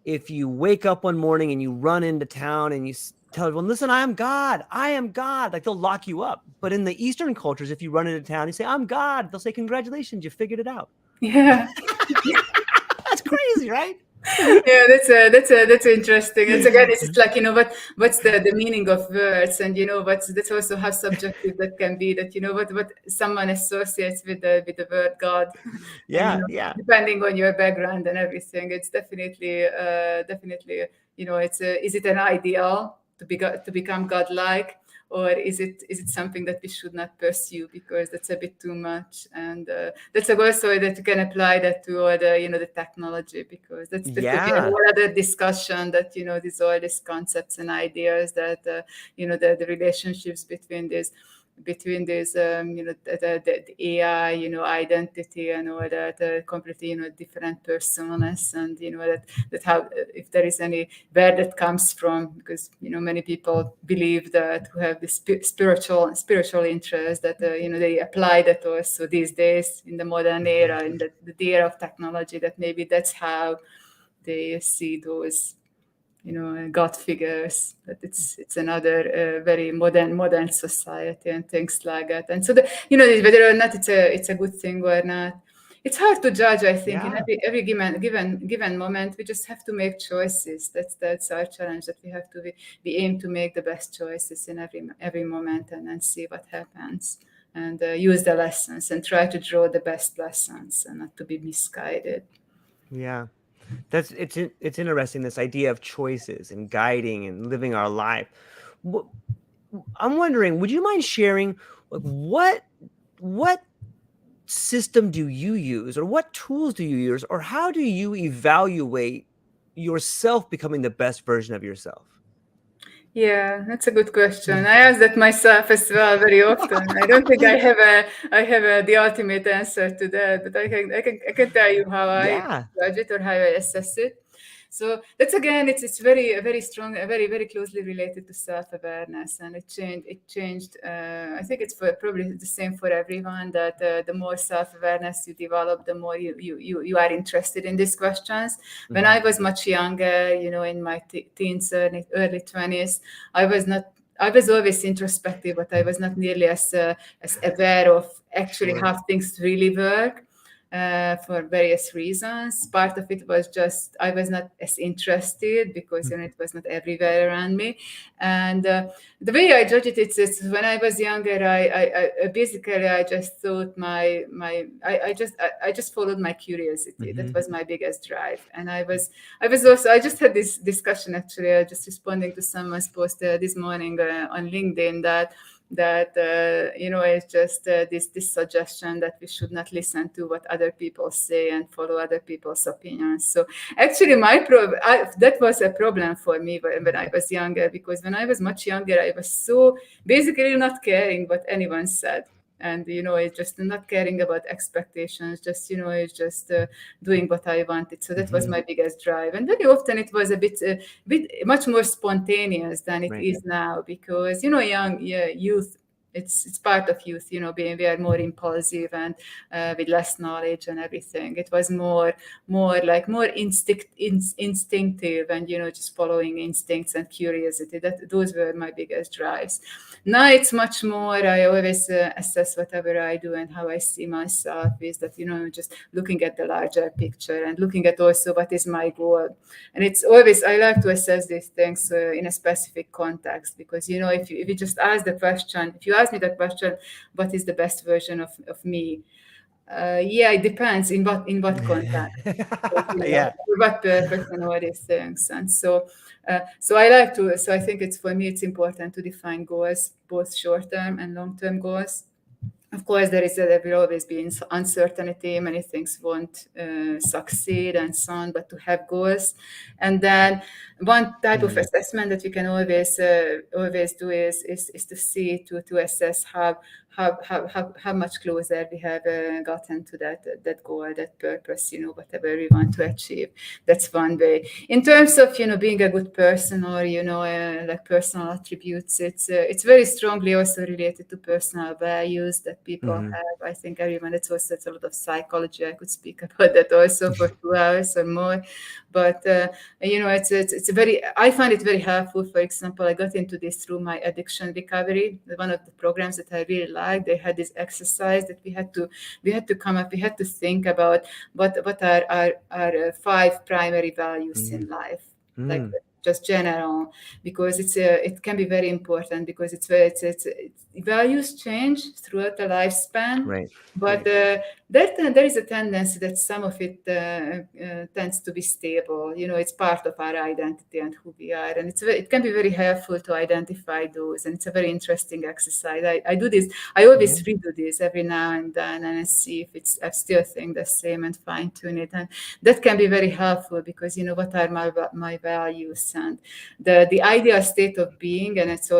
if you wake up one morning and you run into town and you tell everyone, listen, I am God, like they'll lock you up. But in the Eastern cultures, if you run into town, you say, I'm God, they'll say, congratulations, you figured it out. Yeah. That's crazy, right? Yeah, that's interesting. It's again, it's just like, what's the meaning of words, and that's also how subjective that can be, that what someone associates with the word God. Yeah, and, depending on your background and everything, it's definitely it's is it an ideal to become godlike, or is it something that we should not pursue because that's a bit too much? And that's also that you can apply that to all the technology, because that could be a whole other discussion, that all these concepts and ideas that the relationships between these the AI identity and all that, completely different personas, and that how, if there is any, where that comes from, because many people believe that, who have this spiritual interest, that they apply that also these days in the modern era, in the era of technology, that maybe that's how they see those God figures, that it's another very modern society and things like that. And so whether or not it's a good thing or not, it's hard to judge. I think in every given moment, we just have to make choices. That's our challenge, that we have to we aim to make the best choices in every moment, and then see what happens, and use the lessons and try to draw the best lessons, and not to be misguided. Yeah. It's interesting, this idea of choices and guiding and living our life. I'm wondering, would you mind sharing, like, what system do you use, or what tools do you use, or how do you evaluate yourself becoming the best version of yourself? Yeah, that's a good question. I ask that myself as well very often. I don't think I have the ultimate answer to that, but I can tell you how I judge it, or how I assess it. So that's, again, it's very strong, very closely related to self-awareness, and it changed. I think it's probably the same for everyone, that the more self-awareness you develop, the more you are interested in these questions. When I was much younger, in my teens, early 20s, I was always introspective, but I was not nearly as aware of actually how things really work. For various reasons. Part of it was just I was not as interested because it was not everywhere around me. And the way I judge it, it's when I was younger, I basically I just thought I just followed my curiosity. That was my biggest drive. And I just had this discussion, actually. I just responding to someone's post this morning on LinkedIn that it's just this suggestion that we should not listen to what other people say and follow other people's opinions. So actually that was a problem for me when I was younger, because when I was much younger, I was so basically not caring what anyone said. And, it's just not caring about expectations, just, it's just doing what I wanted. So that was my biggest drive. And very often it was a bit much more spontaneous than it is now, because, youth, it's part of youth, we are more impulsive and with less knowledge and everything. It was more instinctive and, just following instincts and curiosity. Those were my biggest drives. Now it's much more, I always assess whatever I do and how I see myself is that, just looking at the larger picture and looking at also what is my goal. And it's always, I like to assess these things in a specific context, because, if you just ask the question, if you ask me the question, what is the best version of me? It depends in what context, for what purpose and all these things. And so I think for me it's important to define goals, both short-term and long-term goals. Of course, there will always be uncertainty. Many things won't succeed and so on, but to have goals. And then one type of assessment that we can always do is to see, to assess how much closer we have gotten to that goal, that purpose, whatever we want to achieve. That's one way. In terms of, being a good person, or, like personal attributes, it's very strongly also related to personal values that people have. I think everyone, it's a lot of psychology. I could speak about that also for 2 hours or more. But, I find it very helpful. For example, I got into this through my addiction recovery. One of the programs that I really liked, they had this exercise that we had to come up, we had to think about what are our 5 primary values in life, like just general, because it can be very important, because values change throughout the lifespan, but there is a tendency that some of it tends to be stable. It's part of our identity and who we are, and it can be very helpful to identify those, and it's a very interesting exercise. I do this. I always redo this every now and then, and I see if I still think the same, and fine tune it, and that can be very helpful, because what are my values and the ideal state of being, and that's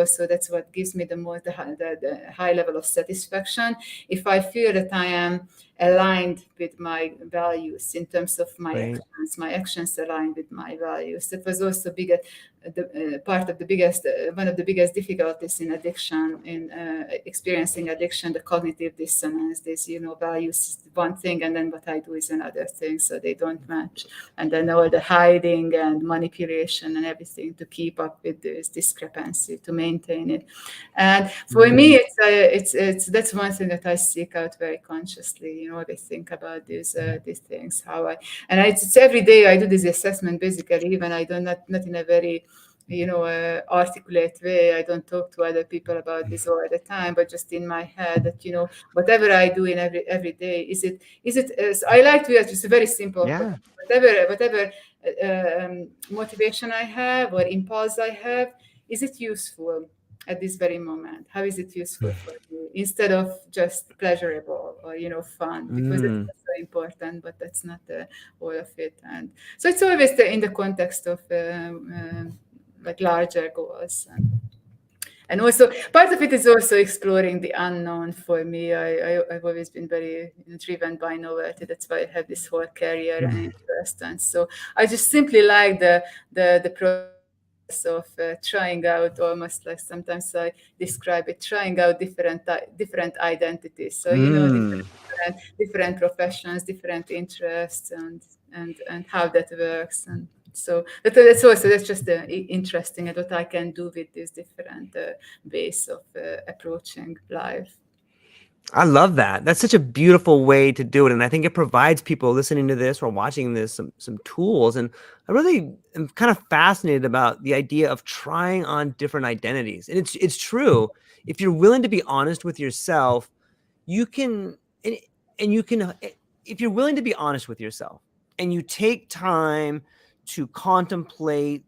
what gives me the high level of satisfaction. If I feel that I am aligned with my values in terms of my actions aligned with my values. That was also one of the biggest difficulties in addiction, in experiencing addiction, the cognitive dissonance. This, values is one thing, and then what I do is another thing, so they don't match. And then all the hiding and manipulation and everything to keep up with this discrepancy, to maintain it. And for me, it's that's one thing that I seek out very consciously. I think about these things, it's every day I do this assessment, basically, even I do not in a very articulate way. I don't talk to other people about this all the time, but just in my head, that whatever I do in every day, is it I like to, it's a very simple question. Whatever motivation I have or impulse I have, is it useful at this very moment? How is it useful for you, instead of just pleasurable or fun? Because it's so important, but that's not all of it. And so it's always in the context of like larger goals. And also part of it is also exploring the unknown for me. I've always been very driven by novelty. That's why I have this whole career and interest. And so I just simply like the process of trying out, almost like sometimes I describe it, trying out different identities. So, different professions, different interests, and how that works. And so that's just interesting at what I can do with these different ways of approaching life. I love that. That's such a beautiful way to do it. And I think it provides people listening to this or watching this some tools. And I really am kind of fascinated about the idea of trying on different identities. And it's true. If you're willing to be honest with yourself, you can, and you can, if you're willing to be honest with yourself and you take time to contemplate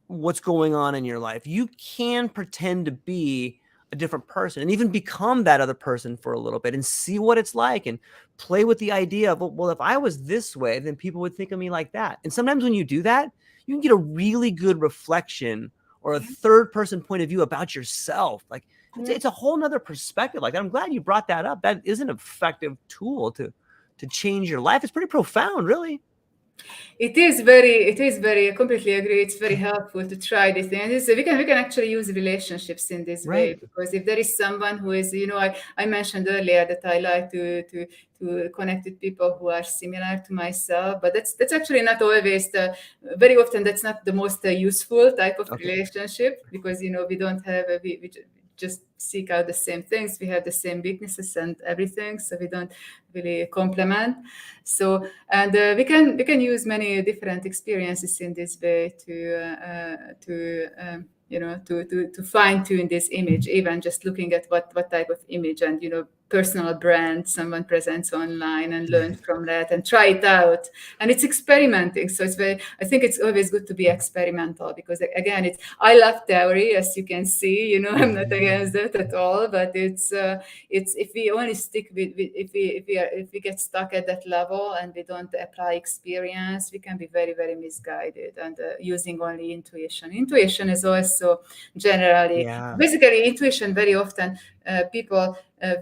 what's going on in your life, you can pretend to be a different person and even become that other person for a little bit and see what it's like and play with the idea of, well, if I was this way, then people would think of me like that. And sometimes when you do that, you can get a really good reflection or a third person point of view about yourself. Like it's a whole nother perspective like that. I'm glad you brought that up. That is an effective tool to change your life. It's pretty profound, really. It is very, I completely agree. It's very helpful to try this thing. And we can actually use relationships in this way, because if there is someone who is, I mentioned earlier that I like to connect with people who are similar to myself, but that's actually not always very often that's not the most useful type of relationship, because, we don't have, we just seek out the same things. We have the same weaknesses and everything, so we don't really complement. So, and we can use many different experiences in this way to fine tune this image, even just looking at what type of image and personal brand someone presents online, and learn from that and try it out. And it's experimenting. So I think it's always good to be experimental, because again, I love theory, as you can see, I'm not against that at all, but it's if we only stick with if we get stuck at that level and we don't apply experience, we can be very, very misguided and using only intuition. Intuition is also generally, basically intuition, very often people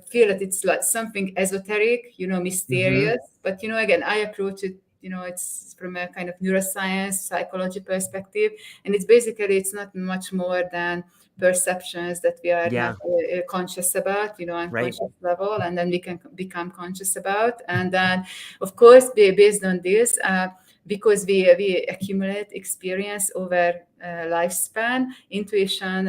feel that it's like something esoteric, mysterious. But again, I approach it, it's from a kind of neuroscience, psychology perspective, and it's not much more than perceptions that we are not conscious about, unconscious level, and then we can become conscious about. And then, of course, based on this, because we accumulate experience over lifespan, intuition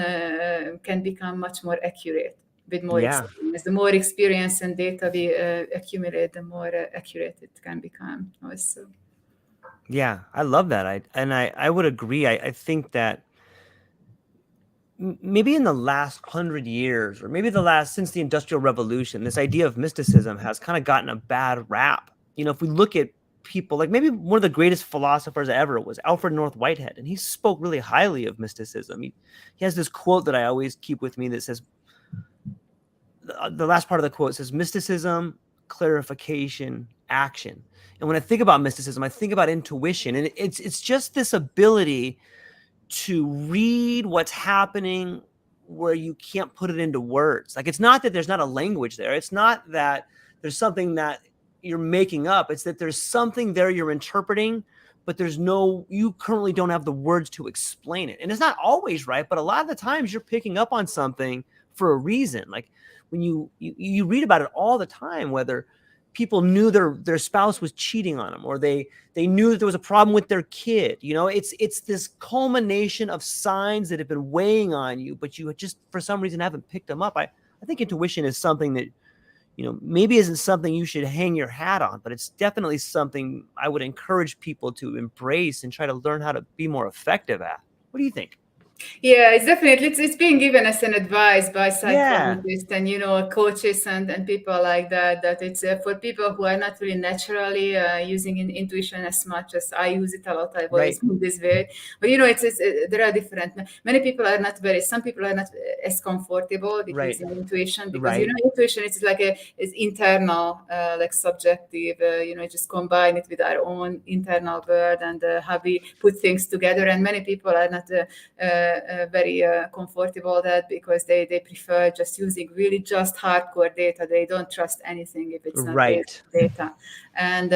can become much more accurate with more experience. The more experience and data we accumulate, the more accurate it can become also. Yeah, I love that. I would agree. I think that maybe in the last 100 years, or maybe since the Industrial Revolution, this idea of mysticism has kind of gotten a bad rap. If we look at people, like maybe one of the greatest philosophers ever was Alfred North Whitehead, and he spoke really highly of mysticism. He has this quote that I always keep with me that says, the last part of the quote says, mysticism, clarification, action. And when I think about mysticism, I think about intuition, and it's just this ability to read what's happening where you can't put it into words. Like, it's not that there's not a language there. It's not that there's something that you're making up. It's that there's something there you're interpreting, but you currently don't have the words to explain it. And it's not always right, but a lot of the times you're picking up on something for a reason. Like when you read about it all the time, whether people knew their spouse was cheating on them, or they knew that there was a problem with their kid. It's this culmination of signs that have been weighing on you, but you just for some reason haven't picked them up. I think intuition is something that maybe isn't something you should hang your hat on, but it's definitely something I would encourage people to embrace and try to learn how to be more effective at. What do you think? Yeah, it's definitely, it's being given as an advice by psychologists and coaches and people like that it's for people who are not really naturally using intuition as much as I use it a lot. I've always been this way, but there are different. Some people are not as comfortable with using intuition, because intuition is like is internal, like subjective. Just combine it with our own internal world and how we put things together. And many people are not very comfortable with that, because they prefer just using really just hardcore data. They don't trust anything if it's not Right. data, and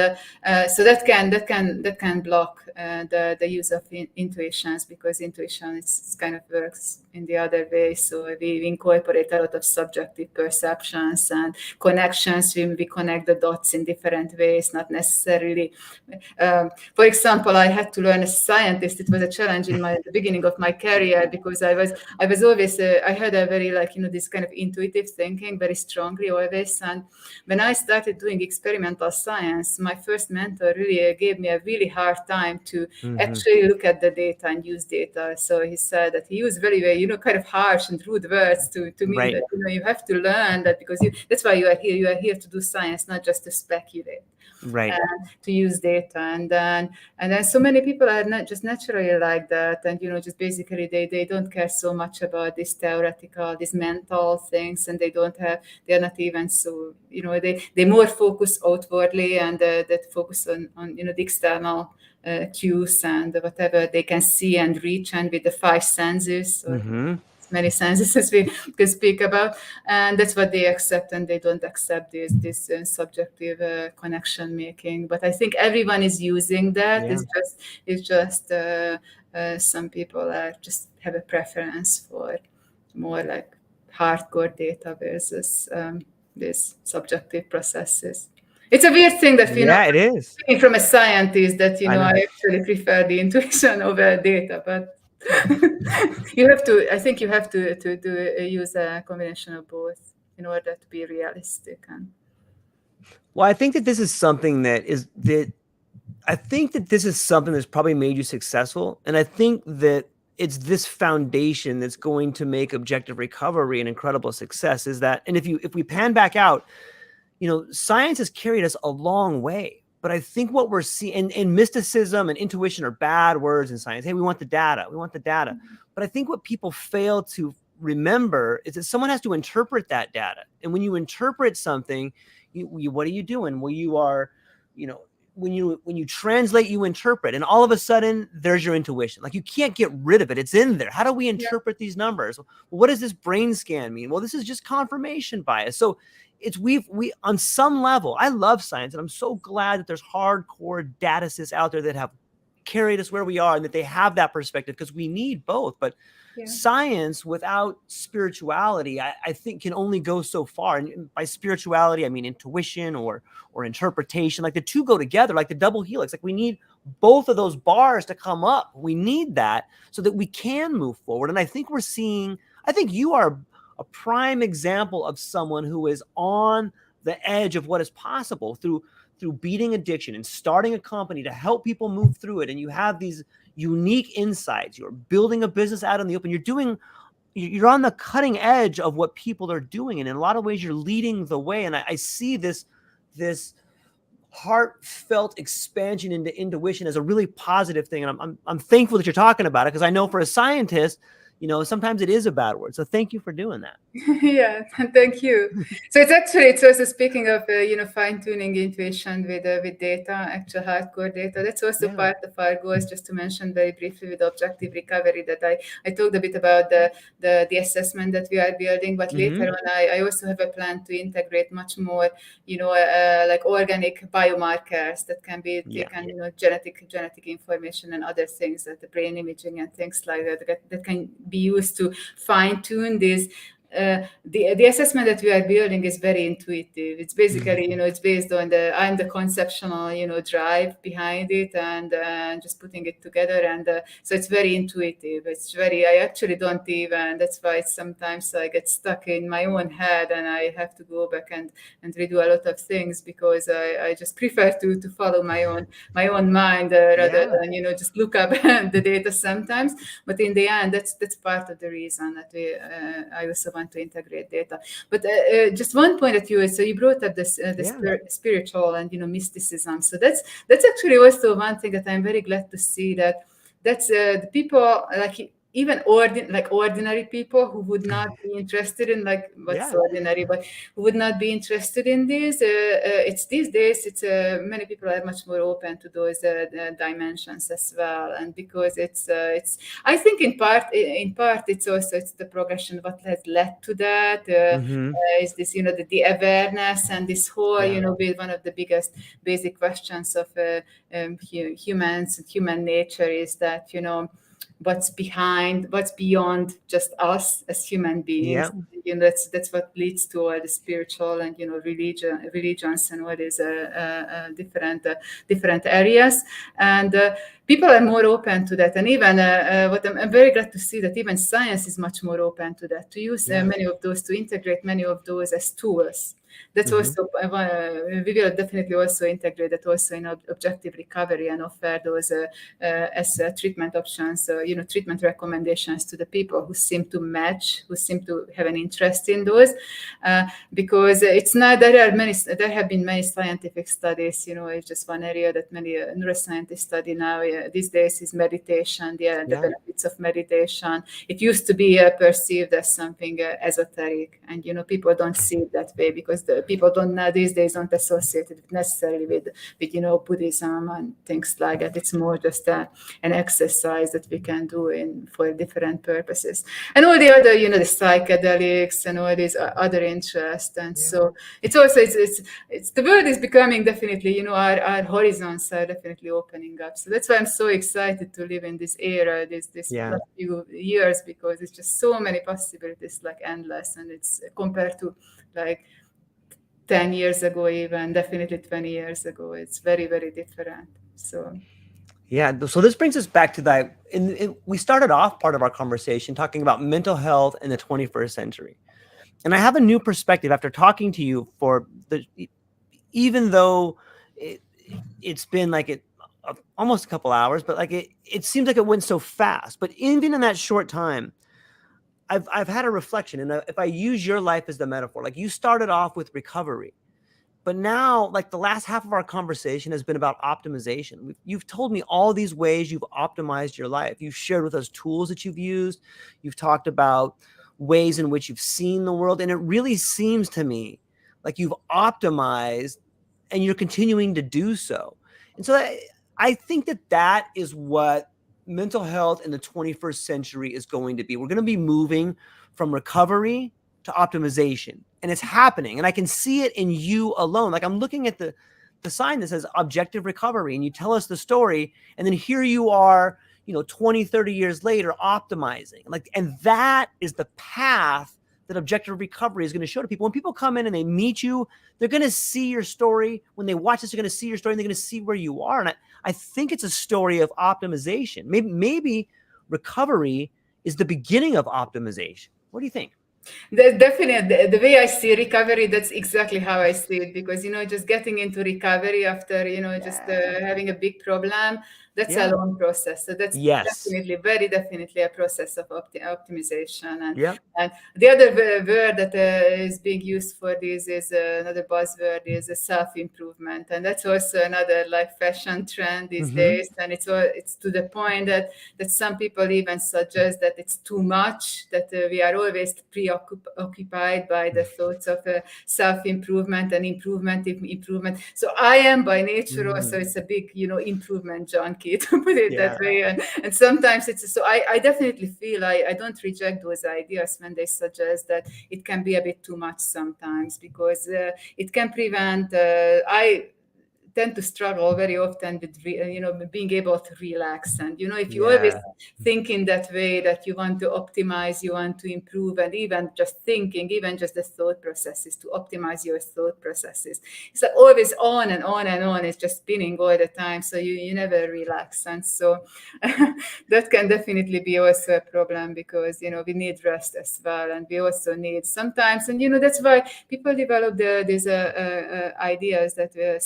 so that can block the use of intuitions, because intuition it's kind of works in the other way. So we incorporate a lot of subjective perceptions and connections. We connect the dots in different ways, not necessarily. For example, I had to learn as a scientist. It was a challenge in the beginning of my career, because I was always I had a very this kind of intuitive thinking very strongly always. And when I started doing experimental science, my first mentor really gave me a really hard time to actually look at the data and use data. So he said that he used very, very kind of harsh and rude words to me, Right. that you have to learn that, because that's why you are here. You are here to do science, not just to speculate. Right. To use data, and then so many people are not just naturally like that, and just basically they don't care so much about this theoretical, these mental things, and they're not even so they more focus outwardly, and that focus on the external cues and whatever they can see and reach, and with the five senses, or as many senses as we can speak about, and that's what they accept, and they don't accept this subjective connection making. But I think everyone is using that. Yeah. It's just some people just have a preference for more like hardcore data versus these subjective processes. It's a weird thing that It is. speaking from a scientist, that I know. I actually prefer the intuition over data, but you have to. I think you have to use a combination of both in order to be realistic. And well, I think that this is something that's probably made you successful, and I think that it's this foundation that's going to make objective recovery an incredible success. Is that, and if we pan back out, science has carried us a long way. But I think what we're seeing, and mysticism and intuition are bad words in science. Hey, we want the data. We want the data. But I think what people fail to remember is that someone has to interpret that data. And when you interpret something, what are you doing? Well, you are, when you translate, you interpret, and all of a sudden there's your intuition. Like, you can't get rid of it. It's in there. How do we interpret these numbers? Well, what does this brain scan mean? Well, this is just confirmation bias. So we on some level, I love science, and I'm so glad that there's hardcore dataists out there that have carried us where we are, and that they have that perspective, because we need both. But science without spirituality, I think, can only go so far. And by spirituality, I mean intuition or interpretation. Like, the two go together, like the double helix. Like, we need both of those bars to come up. We need that so that we can move forward. And I think you are a prime example of someone who is on the edge of what is possible through beating addiction and starting a company to help people move through it. And you have these unique insights. You're building a business out in the open. You're on the cutting edge of what people are doing. And in a lot of ways, you're leading the way. And I see this heartfelt expansion into intuition as a really positive thing. And I'm thankful that you're talking about it, because I know for a scientist, sometimes it is a bad word. So thank you for doing that. Yeah, thank you. So it's also speaking of fine tuning intuition with data, actual hardcore data. That's also part of our goals. Just to mention very briefly with objective recovery, that I talked a bit about the assessment that we are building, but later on I also have a plan to integrate much more like organic biomarkers that can be taken, genetic information and other things, that the brain imaging and things like that can be used to fine tune this. The assessment that we are building is very intuitive. It's basically, it's based on I'm the conceptual, drive behind it, and just putting it together. And so it's very intuitive. I actually don't even, that's why sometimes I get stuck in my own head, and I have to go back and redo a lot of things, because I just prefer to follow my own mind rather than, just look up the data sometimes. But in the end, that's part of the reason that I also want to integrate data. But just one point that you brought up this spiritual and mysticism. So that's actually also one thing that I'm very glad to see, that's the people, like, even ordinary people who would not be interested in like what's ordinary, but who would not be interested in this. It's these days. It's many people are much more open to those dimensions as well, and because it's I think in part it's also it's the progression what has led to that. Is this the awareness and this whole with one of the biggest basic questions of humans and human nature is that what's beyond just us as human beings. That's what leads to all the spiritual and religions and all these different areas, and people are more open to that. And even what I'm very glad to see that even science is much more open to that, to use many of those, to integrate many of those as tools. That's also we will definitely also integrate that also in objective recovery and offer those as treatment options, treatment recommendations to the people who seem to match, who seem to have an interest in those, because it's not there have been many scientific studies. It's just one area that many neuroscientists study now these days is meditation. The benefits of meditation. It used to be perceived as something esoteric, and people don't see it that way because the people these days don't associate it necessarily with Buddhism and things like that. It's more just an exercise that we can do for different purposes, and all the other the psychedelics and all these other interests. And so it's also it's the world is becoming definitely our horizons are definitely opening up. So that's why I'm so excited to live in this era, this last few years, because it's just so many possibilities, like endless, and it's compared to like 10 years ago, even definitely 20 years ago, it's very, very different. So this brings us back to that. We started off part of our conversation talking about mental health in the 21st century, and I have a new perspective after talking to you even though it's been like almost a couple hours, but like it seems like it went so fast. But even in that short time, I've had a reflection, and if I use your life as the metaphor, like you started off with recovery, but now like the last half of our conversation has been about optimization. You've told me all these ways you've optimized your life. You've shared with us tools that you've used. You've talked about ways in which you've seen the world, and it really seems to me like you've optimized and you're continuing to do so. And so I think that is what mental health in the 21st century is going to be. We're going to be moving from recovery to optimization, and it's happening. And I can see it in you alone. Like I'm looking at the sign that says objective recovery, and you tell us the story, and then here you are, 20, 30 years later, optimizing. And that is the path that objective recovery is going to show to people. When people come in and they meet you, they're going to see your story. When they watch this, they're going to see your story, and they're going to see where you are. And I think it's a story of optimization. Maybe recovery is the beginning of optimization. What do you think? Definitely, the way I see recovery, that's exactly how I see it. Because just getting into recovery after just having a big problem, that's a long process. So that's definitely, very definitely a process of optimization. And the other word that is being used for this is another buzzword is self-improvement, and that's also another like fashion trend these days. And it's to the point that some people even suggest that it's too much, that we are always preoccupied by the thoughts of self-improvement and improvement. So I am by nature also it's a big improvement junkie, to put it that way. And sometimes it's so I definitely feel I don't reject those ideas when they suggest that it can be a bit too much sometimes, because it can prevent I tend to struggle very often with being able to relax. And if you always think in that way that you want to optimize, you want to improve, and even just thinking, even just the thought processes, to optimize your thought processes, it's like always on and on and on. It's just spinning all the time, so you never relax. And so that can definitely be also a problem, because we need rest as well, and we also need sometimes, and that's why people develop these ideas that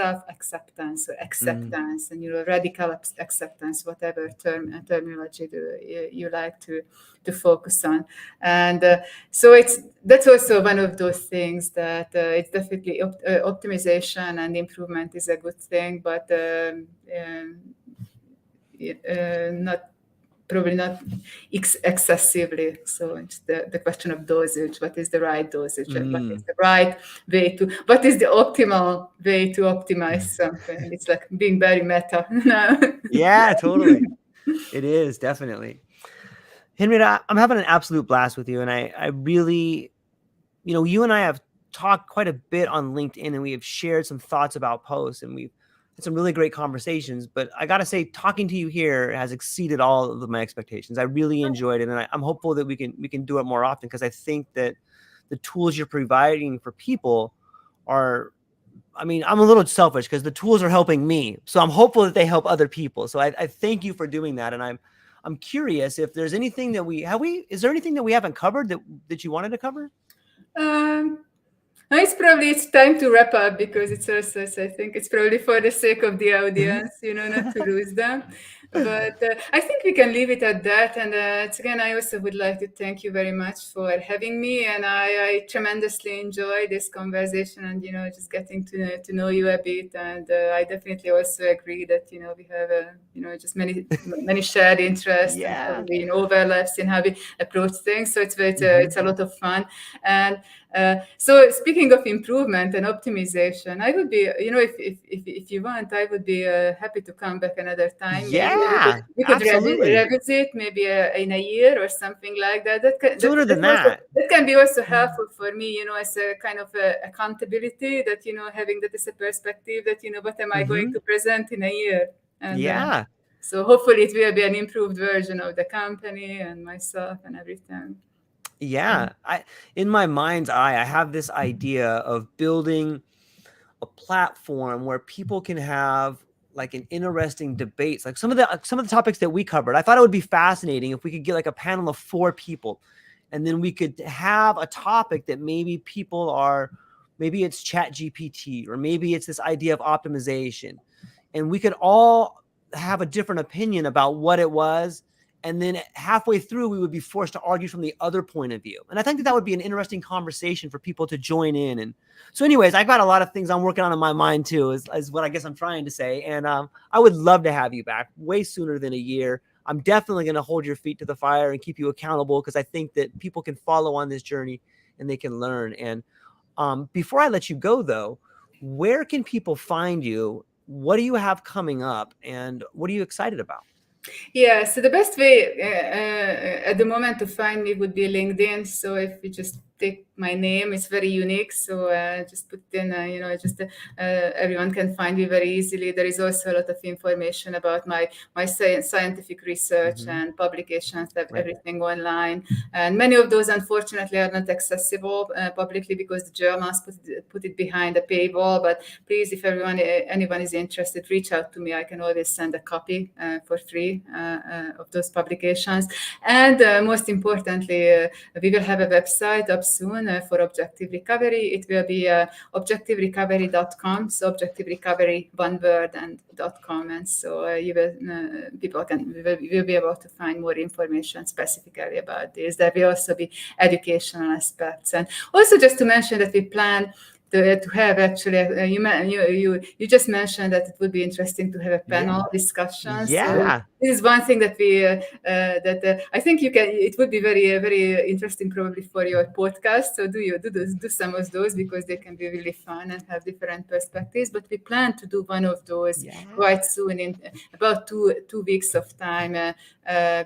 self-acceptance or acceptance, and radical acceptance, whatever terminology you like to focus on. And so that's also one of those things that it's definitely optimization and improvement is a good thing, but not probably not excessively. So it's the question of dosage. What is the right dosage? And what is the right way to? What is the optimal way to optimize something? It's like being very meta. Yeah, totally. It is, definitely. Henrietta, I'm having an absolute blast with you, and I really, you and I have talked quite a bit on LinkedIn, and we have shared some thoughts about posts, and we've had some really great conversations. But I got to say, talking to you here has exceeded all of my expectations. I really enjoyed it, and I'm hopeful that we can do it more often, because I think that the tools you're providing for people are, I mean, I'm a little selfish because the tools are helping me, so I'm hopeful that they help other people. So I thank you for doing that, and I'm curious if there's anything that is there anything that we haven't covered that you wanted to cover? It's time to wrap up, because it's also, I think it's probably for the sake of the audience, not to lose them. But I think we can leave it at that. And again, I also would like to thank you very much for having me. And I tremendously enjoy this conversation and, just getting to know you a bit. And I definitely also agree that, we have, just many shared interests and probably, overlaps in how we approach things. So it's a lot of fun. And so speaking of improvement and optimization, I would be, if you want, I would be happy to come back another time. Yeah, we could absolutely. revisit maybe in a year or something like that. Sooner than that. That can be also helpful for me, as a kind of accountability that, having that as a perspective that, what am I going to present in a year? And, so hopefully it will be an improved version of the company and myself and everything. Yeah, in my mind's eye, I have this idea of building a platform where people can have like an interesting debates, like some of the topics that we covered. I thought it would be fascinating if we could get like a panel of 4 people, and then we could have a topic that maybe maybe it's Chat GPT, or maybe it's this idea of optimization, and we could all have a different opinion about what it was. And then halfway through, we would be forced to argue from the other point of view. And I think that would be an interesting conversation for people to join in. And so anyways, I've got a lot of things I'm working on in my mind too, is what I guess I'm trying to say. And I would love to have you back way sooner than a year. I'm definitely going to hold your feet to the fire and keep you accountable, because I think that people can follow on this journey and they can learn. And before I let you go, though, where can people find you? What do you have coming up? And what are you excited about? Yeah, so the best way at the moment to find me would be LinkedIn. So if you just take my name, it's very unique. So just put in, everyone can find me very easily. There is also a lot of information about my scientific research and publications, everything online. And many of those, unfortunately, are not accessible publicly because the journals put it behind a paywall. But please, if anyone is interested, reach out to me. I can always send a copy for free of those publications. And most importantly, we will have a website up soon for objective recovery. It will be objectiverecovery.com. So objective recovery, one word, and .com. And so people will be able to find more information specifically about this. There will also be educational aspects. And also just to mention that we plan to have actually, you just mentioned that it would be interesting to have a panel discussion. Yeah. So this is one thing that I think it would be very, very interesting probably for your podcast. So do some of those, because they can be really fun and have different perspectives. But we plan to do one of those quite soon, in about two weeks of time,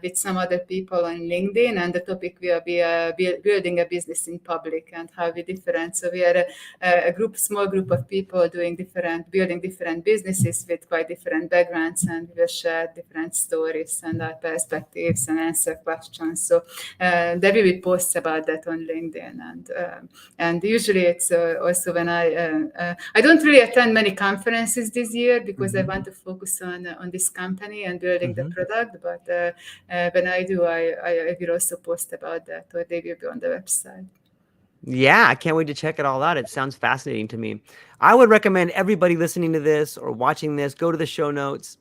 with some other people on LinkedIn. And the topic will be building a business in public and how we different. So we are a small group of people building different businesses with quite different backgrounds, and we will share different stories and our perspectives and answer questions. So there will be posts about that on LinkedIn, and usually it's also when I don't really attend many conferences this year because I want to focus on this company and building the product. But when I do, I will also post about that, or they will be on the website. Yeah, I can't wait to check it all out. It sounds fascinating to me. I would recommend everybody listening to this or watching this, go to the show notes,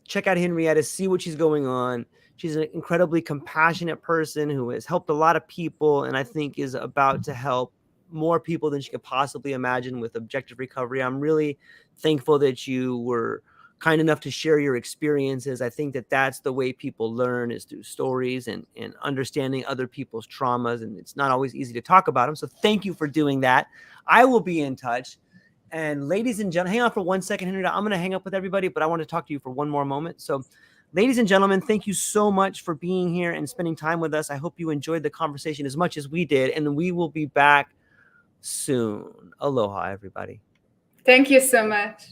check out Henrietta, see what she's going on. She's an incredibly compassionate person who has helped a lot of people, and I think is about to help more people than she could possibly imagine with objective recovery. I'm really thankful that you were kind enough to share your experiences. I think that that's the way people learn, is through stories and understanding other people's traumas. And it's not always easy to talk about them. So thank you for doing that. I will be in touch. And ladies and gentlemen, hang on for 1 second, Henrietta. I'm going to hang up with everybody, but I want to talk to you for one more moment. So ladies and gentlemen, thank you so much for being here and spending time with us. I hope you enjoyed the conversation as much as we did. And we will be back soon. Aloha, everybody. Thank you so much.